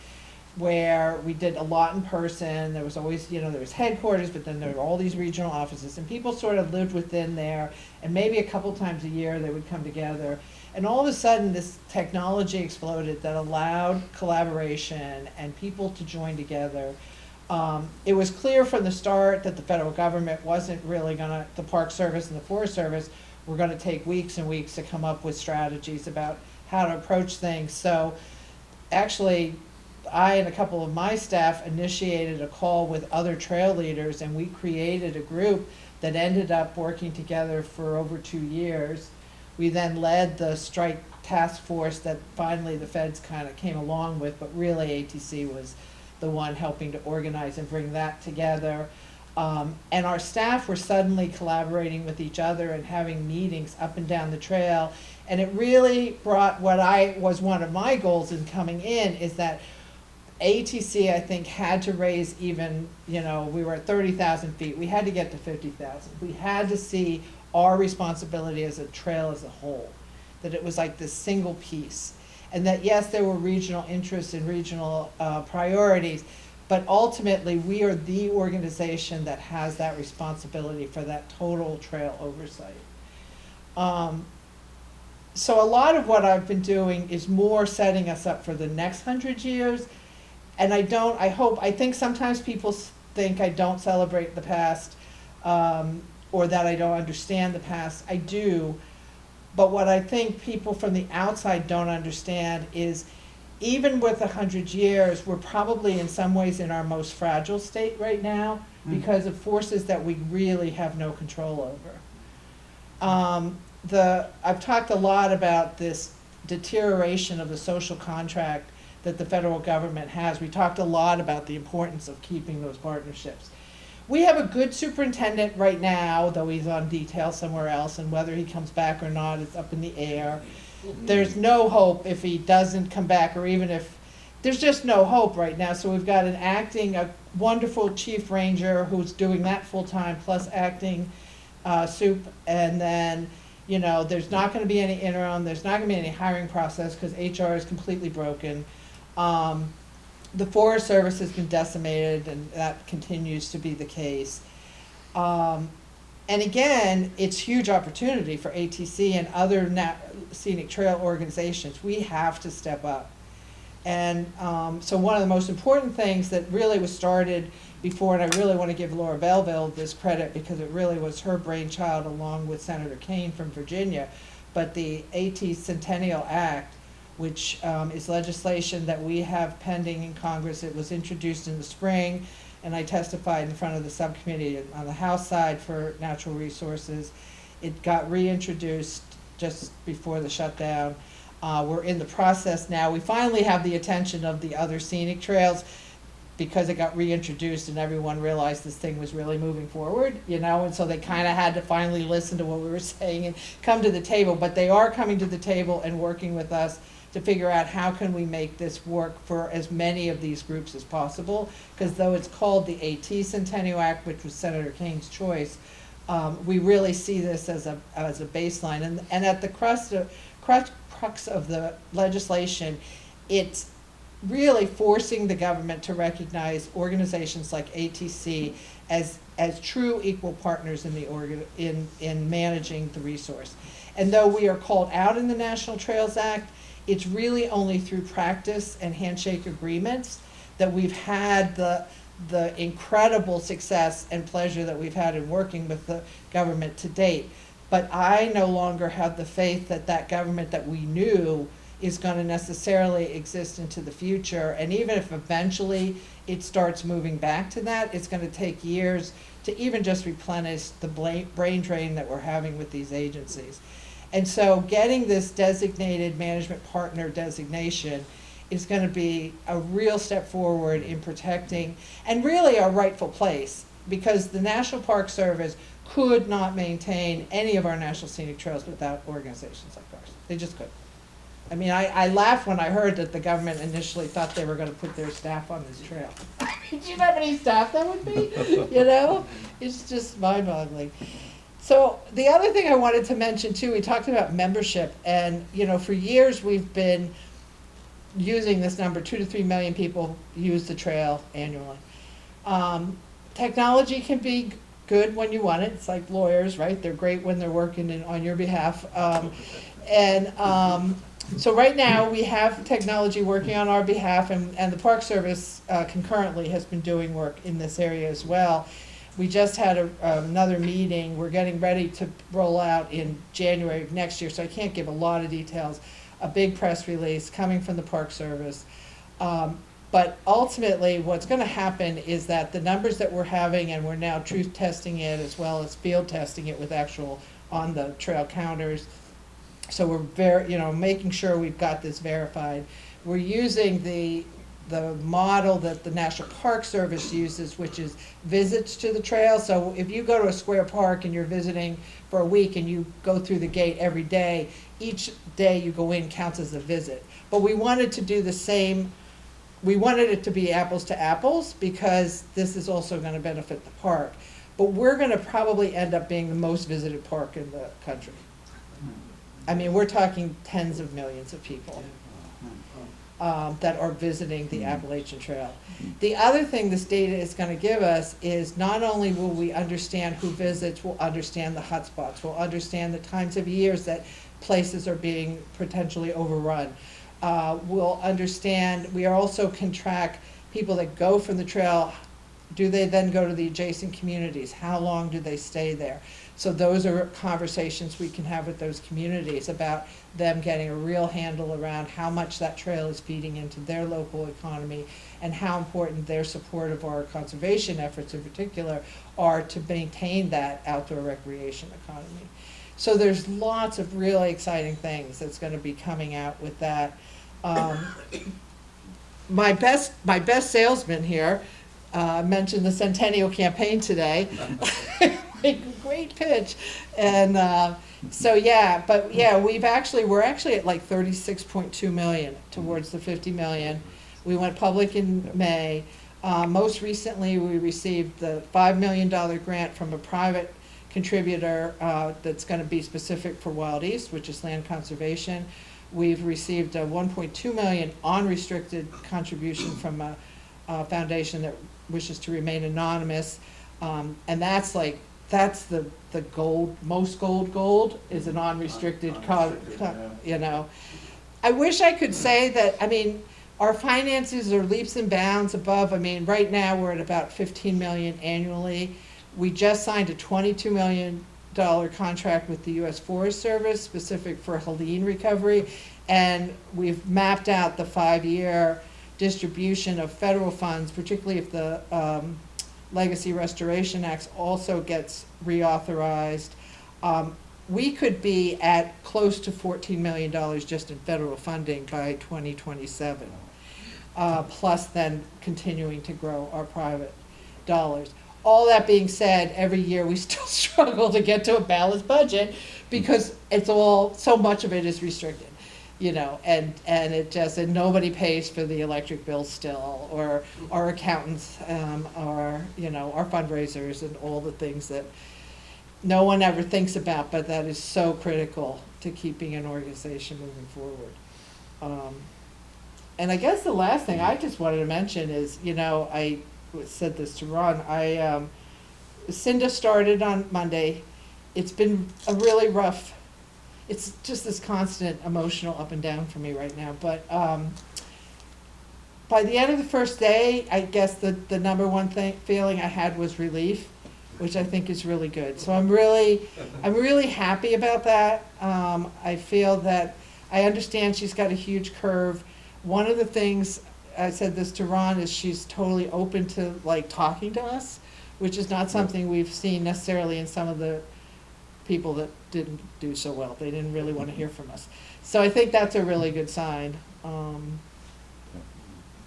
where we did a lot in person. There was always, you know, there was headquarters, but then there were all these regional offices, and people sort of lived within there, and maybe a couple times a year they would come together. And all of a sudden this technology exploded that allowed collaboration and people to join together. It was clear from the start that the federal government wasn't really gonna, the Park Service and the Forest Service were gonna take weeks and weeks to come up with strategies about how to approach things. So actually, I and a couple of my staff initiated a call with other trail leaders, and we created a group that ended up working together for over 2 years. We then led the strike task force that finally the feds kind of came along with, but really ATC was the one helping to organize and bring that together. And our staff were suddenly collaborating with each other and having meetings up and down the trail. And it really brought what was one of my goals in coming in, is that ATC, I think, had to raise even, you know, we were at 30,000 feet. We had to get to 50,000. We had to see our responsibility as a trail as a whole, that it was like this single piece. And that, yes, there were regional interests and regional priorities, but ultimately we are the organization that has that responsibility for that total trail oversight. So a lot of what I've been doing is more setting us up for the next 100 years. And I think sometimes people think I don't celebrate the past, or that I don't understand the past. I do. But what I think people from the outside don't understand is, even with 100 years, we're probably in some ways in our most fragile state right now because of forces that we really have no control over. I've talked a lot about this deterioration of the social contract that the federal government has. We talked a lot about the importance of keeping those partnerships. We have a good superintendent right now, though he's on detail somewhere else, and whether he comes back or not is up in the air. There's no hope if he doesn't come back, or even if, there's just no hope right now. So we've got a wonderful chief ranger who's doing that full time, plus acting soup, and then, you know, there's not gonna be any interim, there's not gonna be any hiring process because HR is completely broken. The Forest Service has been decimated, and that continues to be the case. And again, it's huge opportunity for ATC and other scenic trail organizations. We have to step up. And so one of the most important things that really was started before, and I really want to give Laura Belleville this credit because it really was her brainchild along with Senator Kane from Virginia, but the AT Centennial Act, which is legislation that we have pending in Congress. It was introduced in the spring, and I testified in front of the subcommittee on the House side for natural resources. It got reintroduced just before the shutdown. We're in the process now. We finally have the attention of the other scenic trails because it got reintroduced and everyone realized this thing was really moving forward, you know, and so they kind of had to finally listen to what we were saying and come to the table. But they are coming to the table and working with us to figure out how can we make this work for as many of these groups as possible. Because though it's called the AT Centennial Act, which was Senator Kane's choice, we really see this as a baseline. And at the crux of the legislation, it's really forcing the government to recognize organizations like ATC as true equal partners in managing the resource. And though we are called out in the National Trails Act, it's really only through practice and handshake agreements that we've had the incredible success and pleasure that we've had in working with the government to date. But I no longer have the faith that that government that we knew is going to necessarily exist into the future. And even if eventually it starts moving back to that, it's going to take years to even just replenish the brain drain that we're having with these agencies. And so getting this designated management partner designation is going to be a real step forward in protecting, and really our rightful place, because the National Park Service could not maintain any of our national scenic trails without organizations like ours. They just couldn't. I mean, I laughed when I heard that the government initially thought they were going to put their staff on this trail. I mean, do you know how many staff that would be? You know, it's just mind-boggling. So the other thing I wanted to mention too, we talked about membership, and you know, for years we've been using this number, 2 to 3 million people use the trail annually. Technology can be good when you want it. It's like lawyers, right? They're great when they're working on your behalf. So right now we have technology working on our behalf, and the Park Service concurrently has been doing work in this area as well. We just had another meeting. We're getting ready to roll out in January of next year, so I can't give a lot of details. A big press release coming from the Park Service. But ultimately, what's going to happen is that the numbers that we're having, and we're now truth testing it as well as field testing it with actual on the trail counters. So we're making sure we've got this verified. We're using the model that the National Park Service uses, which is visits to the trail. So if you go to a square park and you're visiting for a week and you go through the gate every day, each day you go in counts as a visit. But we wanted to do the same. We wanted it to be apples to apples, because this is also going to benefit the park. But we're going to probably end up being the most visited park in the country. I mean, we're talking tens of millions of people that are visiting the Appalachian Trail. The other thing this data is going to give us is not only will we understand who visits, we'll understand the hotspots, we'll understand the times of years that places are being potentially overrun. We'll understand, we also can track people that go from the trail. Do they then go to the adjacent communities? How long do they stay there? So those are conversations we can have with those communities about them getting a real handle around how much that trail is feeding into their local economy, and how important their support of our conservation efforts in particular are to maintain that outdoor recreation economy. So there's lots of really exciting things that's going to be coming out with that. My best salesman here mentioned the Centennial campaign today. Great pitch. And we're actually at like 36.2 million towards the 50 million. We went public in May. Most recently, we received the $5 million grant from a private contributor that's going to be specific for Wild East, which is land conservation. We've received a 1.2 million unrestricted contribution from a foundation that wishes to remain anonymous, and that's the gold, most gold is an unrestricted, you know. I wish I could say that, I mean, our finances are leaps and bounds above. I mean, right now we're at about 15 million annually. We just signed a $22 million contract with the U.S. Forest Service specific for Helene recovery, and we've mapped out the 5-year distribution of federal funds, particularly if the Legacy Restoration Act also gets reauthorized. We could be at close to $14 million just in federal funding by 2027, plus then continuing to grow our private dollars. All that being said, every year we still struggle to get to a balanced budget, because it's all, so much of it is restricted, you know, and nobody pays for the electric bill still, or our accountants, or, you know, our fundraisers and all the things that no one ever thinks about, but that is so critical to keeping an organization moving forward. And I guess the last thing I just wanted to mention is, you know, I said this to Ron, Cinda started on Monday. It's been a really rough, it's just this constant emotional up and down for me right now, but by the end of the first day, I guess the number one feeling I had was relief, which I think is really good. So I'm really happy about that. I feel that, I understand she's got a huge curve. One of the things, I said this to Ron, is she's totally open to like talking to us, which is not something we've seen necessarily in some of the people that didn't do so well. They didn't really want to hear from us. So I think that's a really good sign.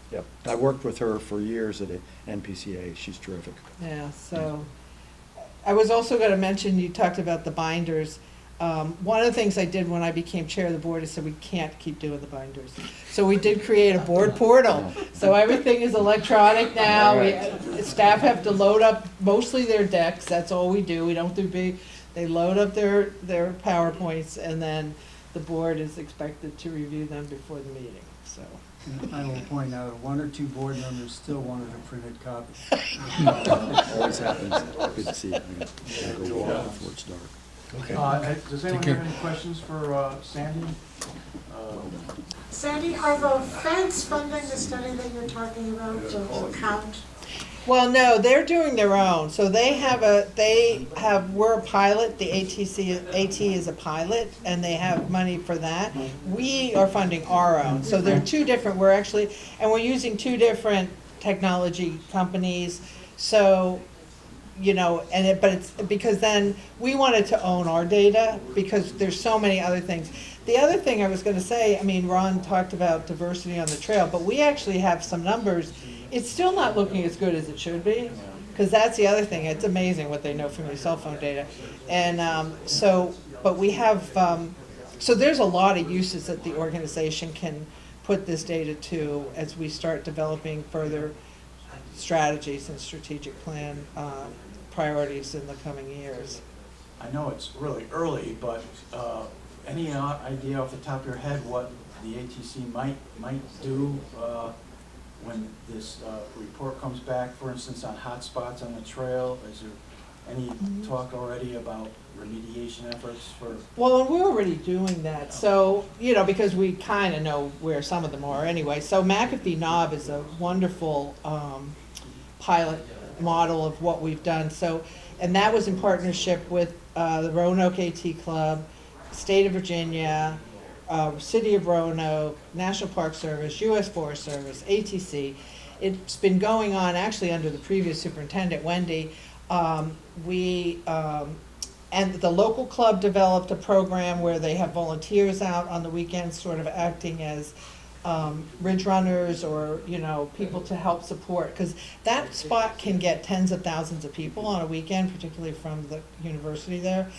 Yep, I worked with her for years at NPCA, she's terrific. Yeah, so, I was also gonna mention, you talked about the binders. One of the things I did when I became chair of the board is said we can't keep doing the binders. So we did create a board portal, so everything is electronic now. Staff have to load up mostly their decks, that's all we do, we don't do big, they load up their PowerPoints, and then the board is expected to review them before the meeting, so. I will point out, one or two board members still wanted a printed copy. Always happens, good to see you. I'm gonna go walk before it's dark. Does anyone have any questions for Sandy? Sandy, are the feds funding the study that you're talking about, the count? Well, no, they're doing their own. So we're a pilot, the AT is a pilot, and they have money for that. We are funding our own. So they're two different, and we're using two different technology companies. So, but it's, because then we wanted to own our data, because there's so many other things. The other thing I was gonna say, Ron talked about diversity on the trail, but we actually have some numbers. It's still not looking as good as it should be, because that's the other thing. It's amazing what they know from your cell phone data. And but we have, so there's a lot of uses that the organization can put this data to as we start developing further strategies and strategic plan priorities in the coming years. I know it's really early, but any idea off the top of your head what the ATC might do when this report comes back, for instance, on hotspots on the trail? Is there any talk already about remediation efforts for? Well, and we're already doing that, so, because we kind of know where some of them are anyway. So McAfee Knob is a wonderful pilot model of what we've done. So, and that was in partnership with the Roanoke AT Club, State of Virginia, City of Roanoke, National Park Service, U.S. Forest Service, ATC. It's been going on actually under the previous superintendent, Wendy. And the local club developed a program where they have volunteers out on the weekends, sort of acting as ridge runners or, people to help support. Because that spot can get tens of thousands of people on a weekend, particularly from the university there.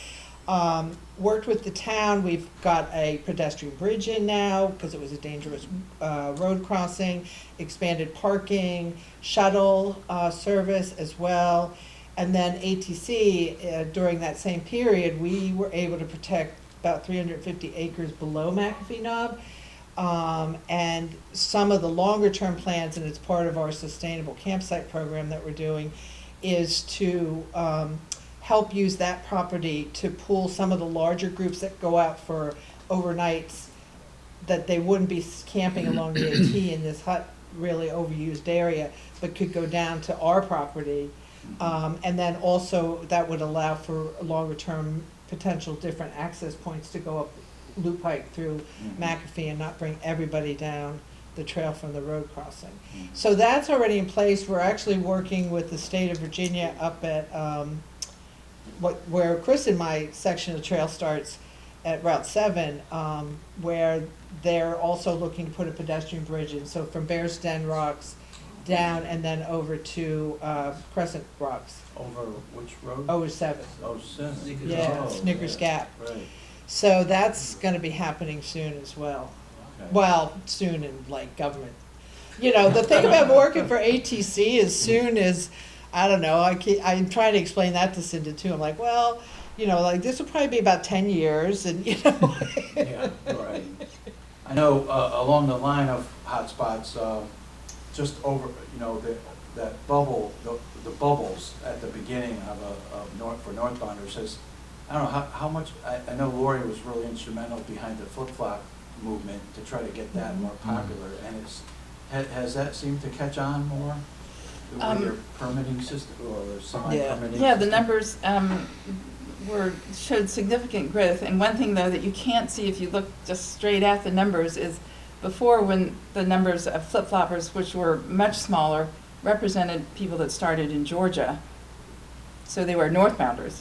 Worked with the town. We've got a pedestrian bridge in now because it was a dangerous road crossing, expanded parking, shuttle service as well. And then ATC, during that same period, we were able to protect about 350 acres below McAfee Knob. And some of the longer term plans, and it's part of our sustainable campsite program that we're doing, is to help use that property to pool some of the larger groups that go out for overnights, that they wouldn't be camping along the AT in this hut really overused area, but could go down to our property. And then also that would allow for longer term potential different access points to go up loop hike through McAfee and not bring everybody down the trail from the road crossing. So that's already in place. We're actually working with the state of Virginia up at where Chris and my section of the trail starts at Route 7, where they're also looking to put a pedestrian bridge in. So from Bear's Den Rocks down and then over to Crescent Rocks. Over which road? Over 7. Oh, Snickers. Yeah, Oh, Snickers Gap. Right. So that's gonna be happening soon as well. Okay. Well, soon in like government. The thing about working for ATC is soon as, I don't know, I'm trying to explain that to Cinda too. I'm like, well, this will probably be about 10 years and, Yeah, right. I know along the line of hotspots, just over, that bubble, the bubbles at the beginning of for northbounders is, I don't know how much, I know Lori was really instrumental behind the flip-flop movement to try to get that more popular, and Has that seemed to catch on more with your permitting system or semi-permitting? Yeah, the system? numbers showed significant growth. And one thing, though, that you can't see if you look just straight at the numbers is before, when the numbers of flip-floppers, which were much smaller, represented people that started in Georgia. So they were northbounders.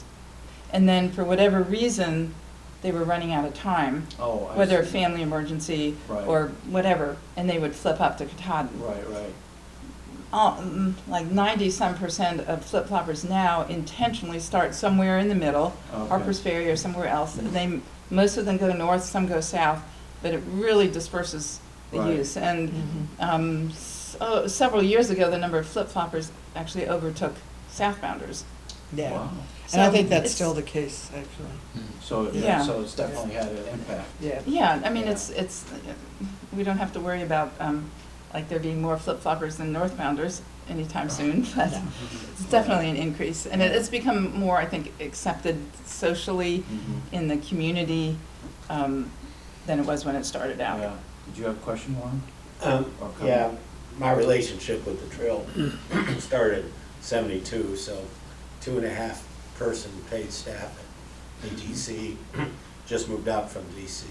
And then for whatever reason, they were running out of time, Oh, I whether a see. family emergency Right. or whatever, and they would flip up to Katahdin. Right. Like 90-some% of flip-floppers now intentionally start somewhere in the middle, Okay. Harper's Ferry or somewhere else. Most of them go north, some go south, but it really disperses the Right. use. And several years ago, the number of flip-floppers actually overtook southbounders. Yeah, Wow. and I So think that's it's- still the case, actually. So, Yeah. so it's definitely had an impact. Yeah. Yeah, I mean, Yeah. it's, we don't have to worry about, like there being more flip-floppers than northbounders anytime soon, but it's definitely an increase. And it's become more, I think, accepted socially Mhm. in the community than it was when it started out. Yeah. Did you have a question, Warren? Or comment? Yeah, my relationship with the trail started in '72, so 2.5 person paid staff at ATC, just moved out from DC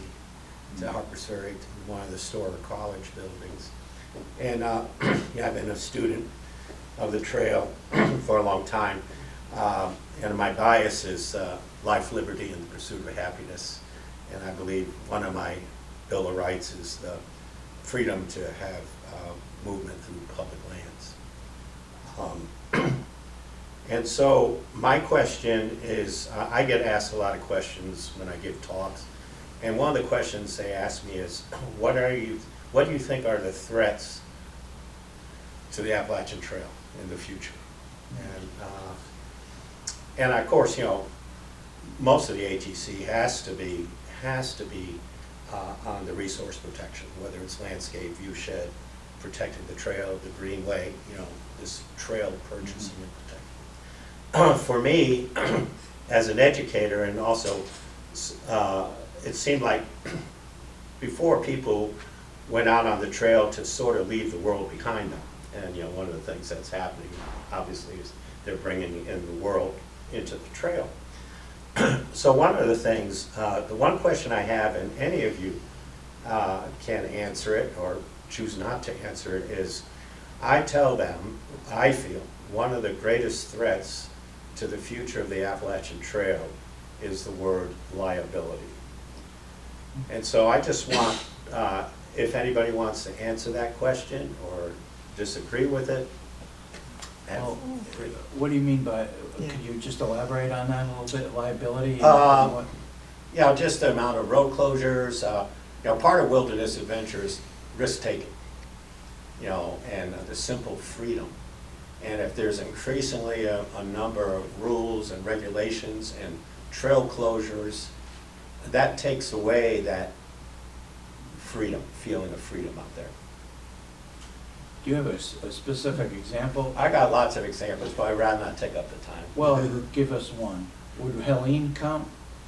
to Harper's Ferry to one of the Storer College buildings. And yeah, I've been a student of the trail for a long time. And my bias is life, liberty, and the pursuit of happiness. And I believe one of my Bill of Rights is the freedom to have movement through public lands. And so my question is, I get asked a lot of questions when I give talks. And one of the questions they ask me is, what do you think are the threats to the Appalachian Trail in the future? And of course, you know, most of the ATC has to be on the resource protection, whether it's landscape, viewshed, protecting the trail, the greenway, you know, this trail purchasing and protecting. For me, as an educator, and also it seemed like before people went out on the trail to sort of leave the world behind them. And you know, one of the things that's happening, obviously, is they're bringing in the world into the trail. So one of the things, the one question I have, and any of you can answer it or choose not to answer it, is I tell them, I feel, one of the greatest threats to the future of the Appalachian Trail is the word liability. And so I just want, if anybody wants to answer that question or disagree with it. Well, what do you mean by, Yeah. could you just elaborate on that a little bit, liability? and what- You know, just the amount of road closures, you know, part of wilderness adventure is risk-taking, you know, and the simple freedom. And if there's increasingly a number of rules and regulations and trail closures, that takes away that freedom, feeling of freedom out there. Do you have a specific example? I got lots of examples, but I'd rather not take up the time. Well, give us one. Would Helene count?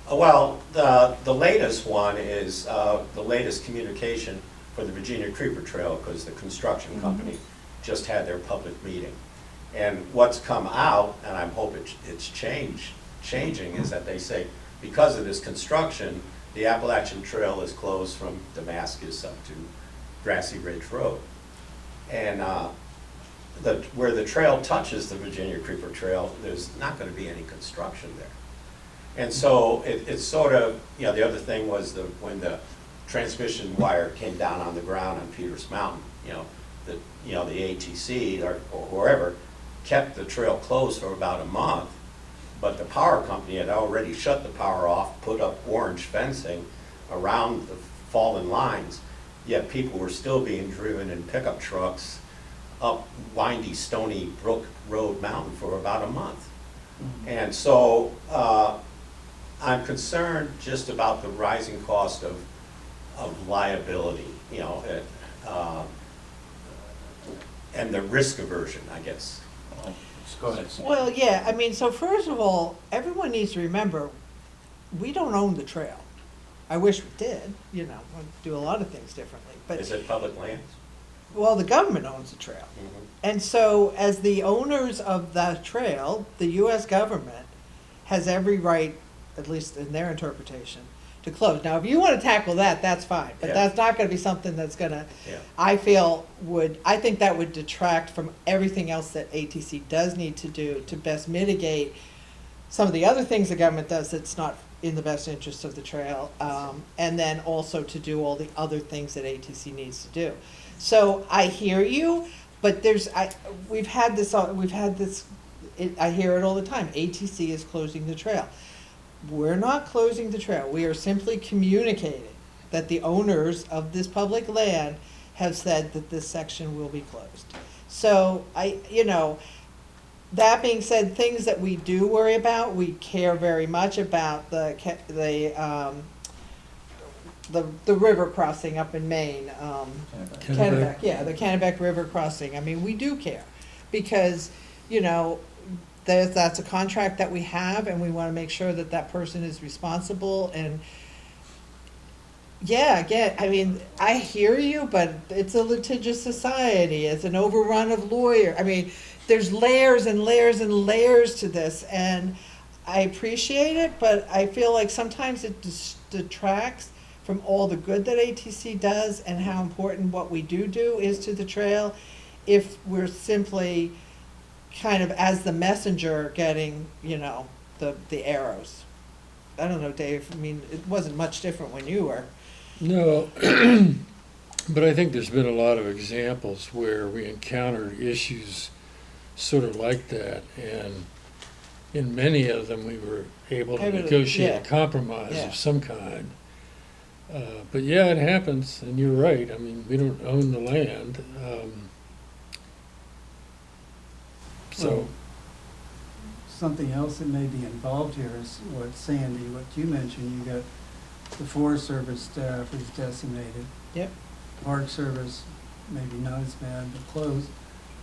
Well, the latest one is the latest communication for the Virginia Creeper Trail, because the construction company just had their public meeting. And what's come out, and I hope it's changing, is that they say, because of this construction, the Appalachian Trail is closed from Damascus up to Grassy Ridge Road. And where the trail touches the Virginia Creeper Trail, there's not going to be any construction there. And so it's sort of, you know, the other thing was when the transmission wire came down on the ground on Peters Mountain, you know, the ATC or whoever kept the trail closed for about a month, but the power company had already shut the power off, put up orange fencing around the fallen lines, yet people were still being driven in pickup trucks up windy, stony Brook Road Mountain for about a month. And so I'm concerned just about the rising cost of liability, you know, and the risk aversion, I guess. Go ahead. Sam. Well, yeah, I mean, so first of all, everyone needs to remember, we don't own the trail. I wish we did, you know, we'd do a lot of things differently, but Is it public lands? well, the government owns the trail. And so as the owners of that trail, the US government has every right, at least in their interpretation, to close. Now, if you want to tackle that, that's fine, but Yeah. that's not going to be something that's going to, Yeah. I think that would detract from everything else that ATC does need to do to best mitigate some of the other things the government does that's not in the best interest of the trail, and then also to do all the other things that ATC needs to do. So I hear you, but we've had this, I hear it all the time, ATC is closing the trail. We're not closing the trail, we are simply communicating that the owners of this public land have said that this section will be closed. So that being said, things that we do worry about, we care very much about the river crossing up in Maine, Kennebec, yeah, the Kennebec River crossing. I mean, we do care because, that's a contract that we have and we want to make sure that that person is responsible and yeah, again, I mean, I hear you, but it's a litigious society. It's an overrun of lawyers. I mean, there's layers and layers and layers to this, and I appreciate it, but I feel like sometimes it detracts from all the good that ATC does and how important what we do is to the trail if we're simply kind of as the messenger getting, the arrows. I don't know, Dave, I mean, it wasn't much different when you were. No, but I think there's been a lot of examples where we encountered issues sort of like that, and in many of them, we were able to negotiate a compromise of some kind. But yeah, it happens, and you're right. I mean, we don't own the land. So Something else that may be involved here is what you mentioned, you got the Forest Service staff is decimated. Yep. Park Service, maybe not as bad, but close.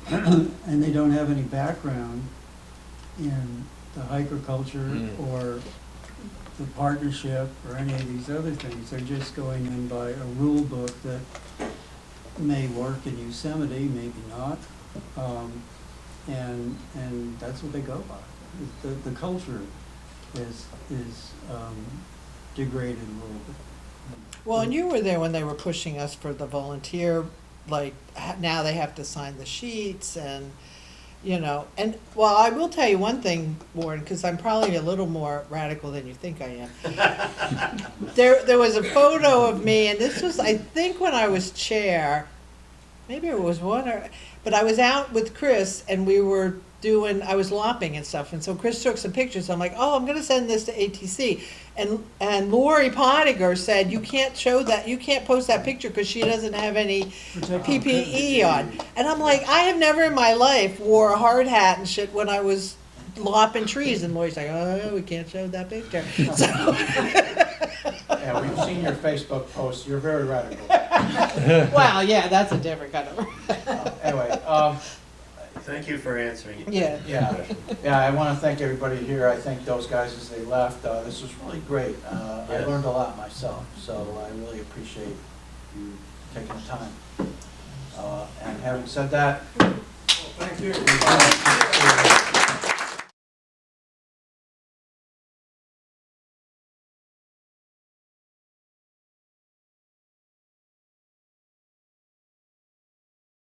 And they don't have any background in the hydroculture or the partnership or any of these other things. They're just going in by a rule book that may work in Yosemite, maybe not. And that's what they go by. The culture is degraded a little bit. Well, and you were there when they were pushing us for the volunteer, like, now they have to sign the sheets and, and, well, I will tell you one thing, Warren, because I'm probably a little more radical than you think I am. There was a photo of me, and this was, I think, when I was chair, maybe it was but I was out with Chris, and I was lopping and stuff, and so Chris took some pictures. I'm like, oh, I'm gonna send this to ATC, and Lori Pottinger said, you can't show that, you can't post that picture because she doesn't have any PPE on. And I'm like, I have never in my life wore a hard hat and shit when I was lopping trees, and Lori's like, oh, we can't show that picture. So. Yeah, we've seen your Facebook posts, you're very radical. Well, yeah, that's a different kind of. Anyway, Thank you for answering. Yeah. Yeah, I want to thank everybody here. I thank those guys as they left. This was really great. I learned a lot myself, so I really appreciate you taking the time. And having said that, Thank you.